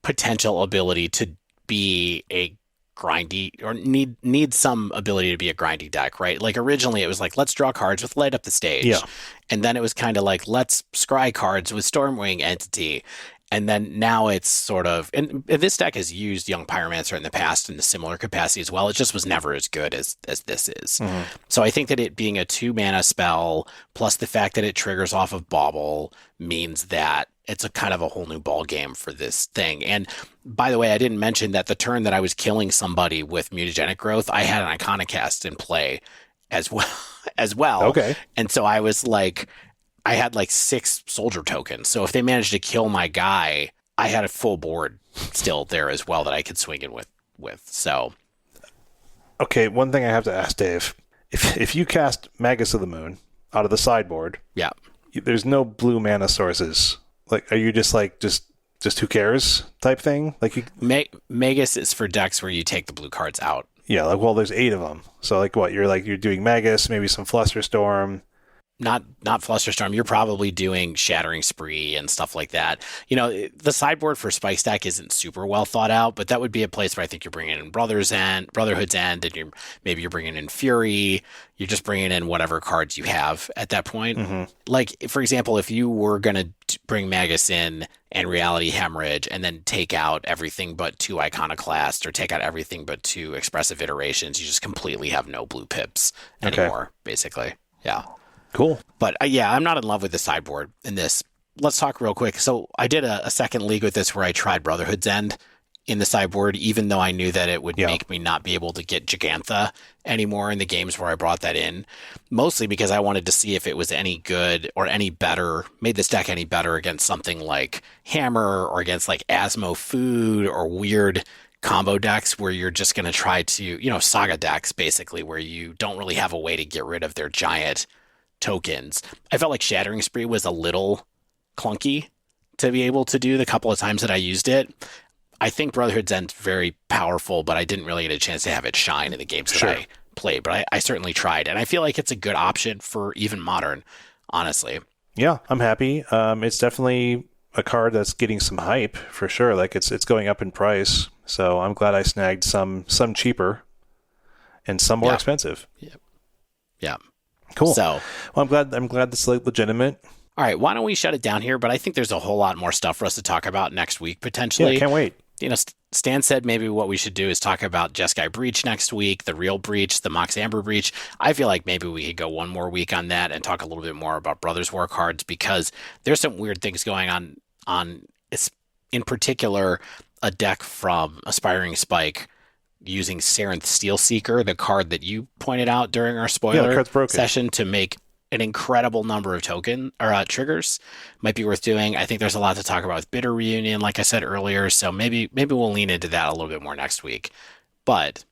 potential ability to be a grindy, or need some ability to be a grindy deck, right? Like, originally it was like, let's draw cards with Light Up the Stage. Yeah. And then it was kind of like, let's scry cards with Stormwing Entity. And then now it's sort of, and this deck has used Young Pyromancer in the past in a similar capacity as well. It just was never as good as this is. Mm-hmm. So I think that it being a 2 mana spell, plus the fact that it triggers off of Bauble, means that it's a kind of a whole new ball game for this thing. And by the way, I didn't mention that the turn that I was killing somebody with Mutagenic Growth, I had an Iconoclast in play as well. Okay. And so I was like, I had like 6 soldier tokens. So if they managed to kill my guy, I had a full board still there as well that I could swing in with. So, okay, one thing I have to ask Dave: if you cast Magus of the Moon out of the sideboard, there's no blue mana sources. Like, are you just like just who cares type thing? Like, Magus is for decks where you take the blue cards out. Yeah, like, well, there's 8 of them. So like, what, you're doing Magus, maybe some Flusterstorm. Not Flusterstorm. You're probably doing Shattering Spree and stuff like that. The sideboard for Spike Stack isn't super well thought out, but that would be a place where I think you're bringing in Brotherhood's End, and maybe you're bringing in Fury. You're just bringing in whatever cards you have at that point. Mm-hmm. Like, for example, if you were going to bring Magus in and Reality Hemorrhage and then take out everything but 2 Iconoclast, or take out everything but 2 Expressive Iterations, you just completely have no blue pips anymore, basically. Yeah. Cool. But I'm not in love with the sideboard in this. Let's talk real quick. So I did a second league with this where I tried Brotherhood's End in the sideboard, even though I knew that it would make me not be able to get Gigantha anymore in the games where I brought that in. Mostly because I wanted to see if it was any good or any better, made this deck any better against something like Hammer, or against like Asmo Food, or weird combo decks where you're just going to try to, Saga decks basically, where you don't really have a way to get rid of their giant tokens. I felt like Shattering Spree was a little clunky to be able to do the couple of times that I used it. I think Brotherhood's End's very powerful, but I didn't really get a chance to have it shine in the games that I played. But I certainly tried, and I feel like it's a good option for even Modern, honestly. Yeah, I'm happy. It's definitely a card that's getting some hype for sure. Like it's going up in price, so I'm glad I snagged some cheaper and some more expensive. Yeah. Cool. So, well, I'm glad this is like legitimate. All right, why don't we shut it down here? But I think there's a whole lot more stuff for us to talk about next week, potentially. Yeah, can't wait. Stan said maybe what we should do is talk about Jeskai Breach next week, the Real Breach, the Mox Amber Breach. I feel like maybe we could go one more week on that and talk a little bit more about Brothers War cards, because there's some weird things going on in particular, a deck from Aspiring Spike using Sarenth Steelseeker, the card that you pointed out during our spoiler session, to make an incredible number of triggers. Might be worth doing. I think there's a lot to talk about with Bitter Reunion, like I said earlier, so maybe we'll lean into that a little bit more next week. But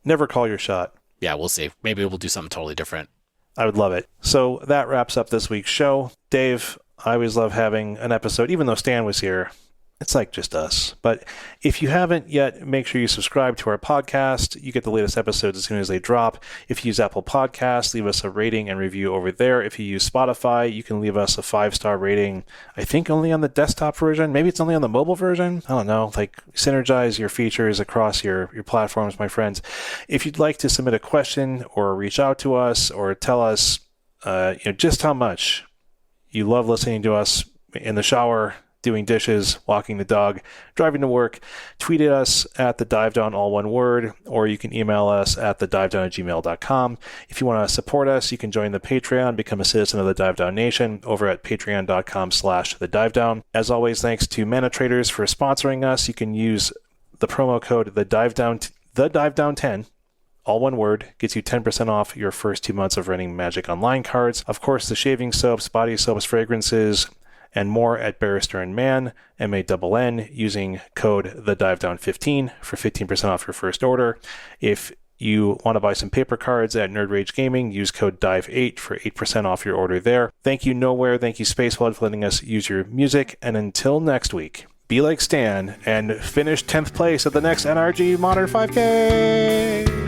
never call your shot. Yeah, we'll see. Maybe we'll do something totally different. I would love it. So that wraps up this week's show. Dave, I always love having an episode, even though Stan was here. It's like just us. But if you haven't yet, make sure you subscribe to our podcast. You get the latest episodes as soon as they drop. If you use Apple Podcasts, leave us a rating and review over there. If you use Spotify, you can leave us a 5-star rating. I think only on the desktop version. Maybe it's only on the mobile version. I don't know. Like, synergize your features across your platforms, my friends. If you'd like to submit a question or reach out to us or tell us just how much you love listening to us in the shower, doing dishes, walking the dog, driving to work, tweet at us at the Dive Down, all one word, or you can email us at thedivedown@gmail.com. If you want to support us, you can join the Patreon, become a citizen of the Dive Down Nation over at patreon.com/thedivedown. As always, thanks to Mana Traders for sponsoring us. You can use the promo code TheDiveDown10, all one word, gets you 10% off your first 2 months of running Magic Online cards. Of course, the shaving soaps, body soaps, fragrances, and more at Barrister and Mann, MANN, using code TheDiveDown15 for 15% off your first order. If you want to buy some paper cards at Nerd Rage Gaming, use code DIVE8 for 8% off your order there. Thank you, Nowhere. Thank you, Spaceflood, for letting us use your music. And until next week, be like Stan and finish 10th place at the next NRG Modern 5K!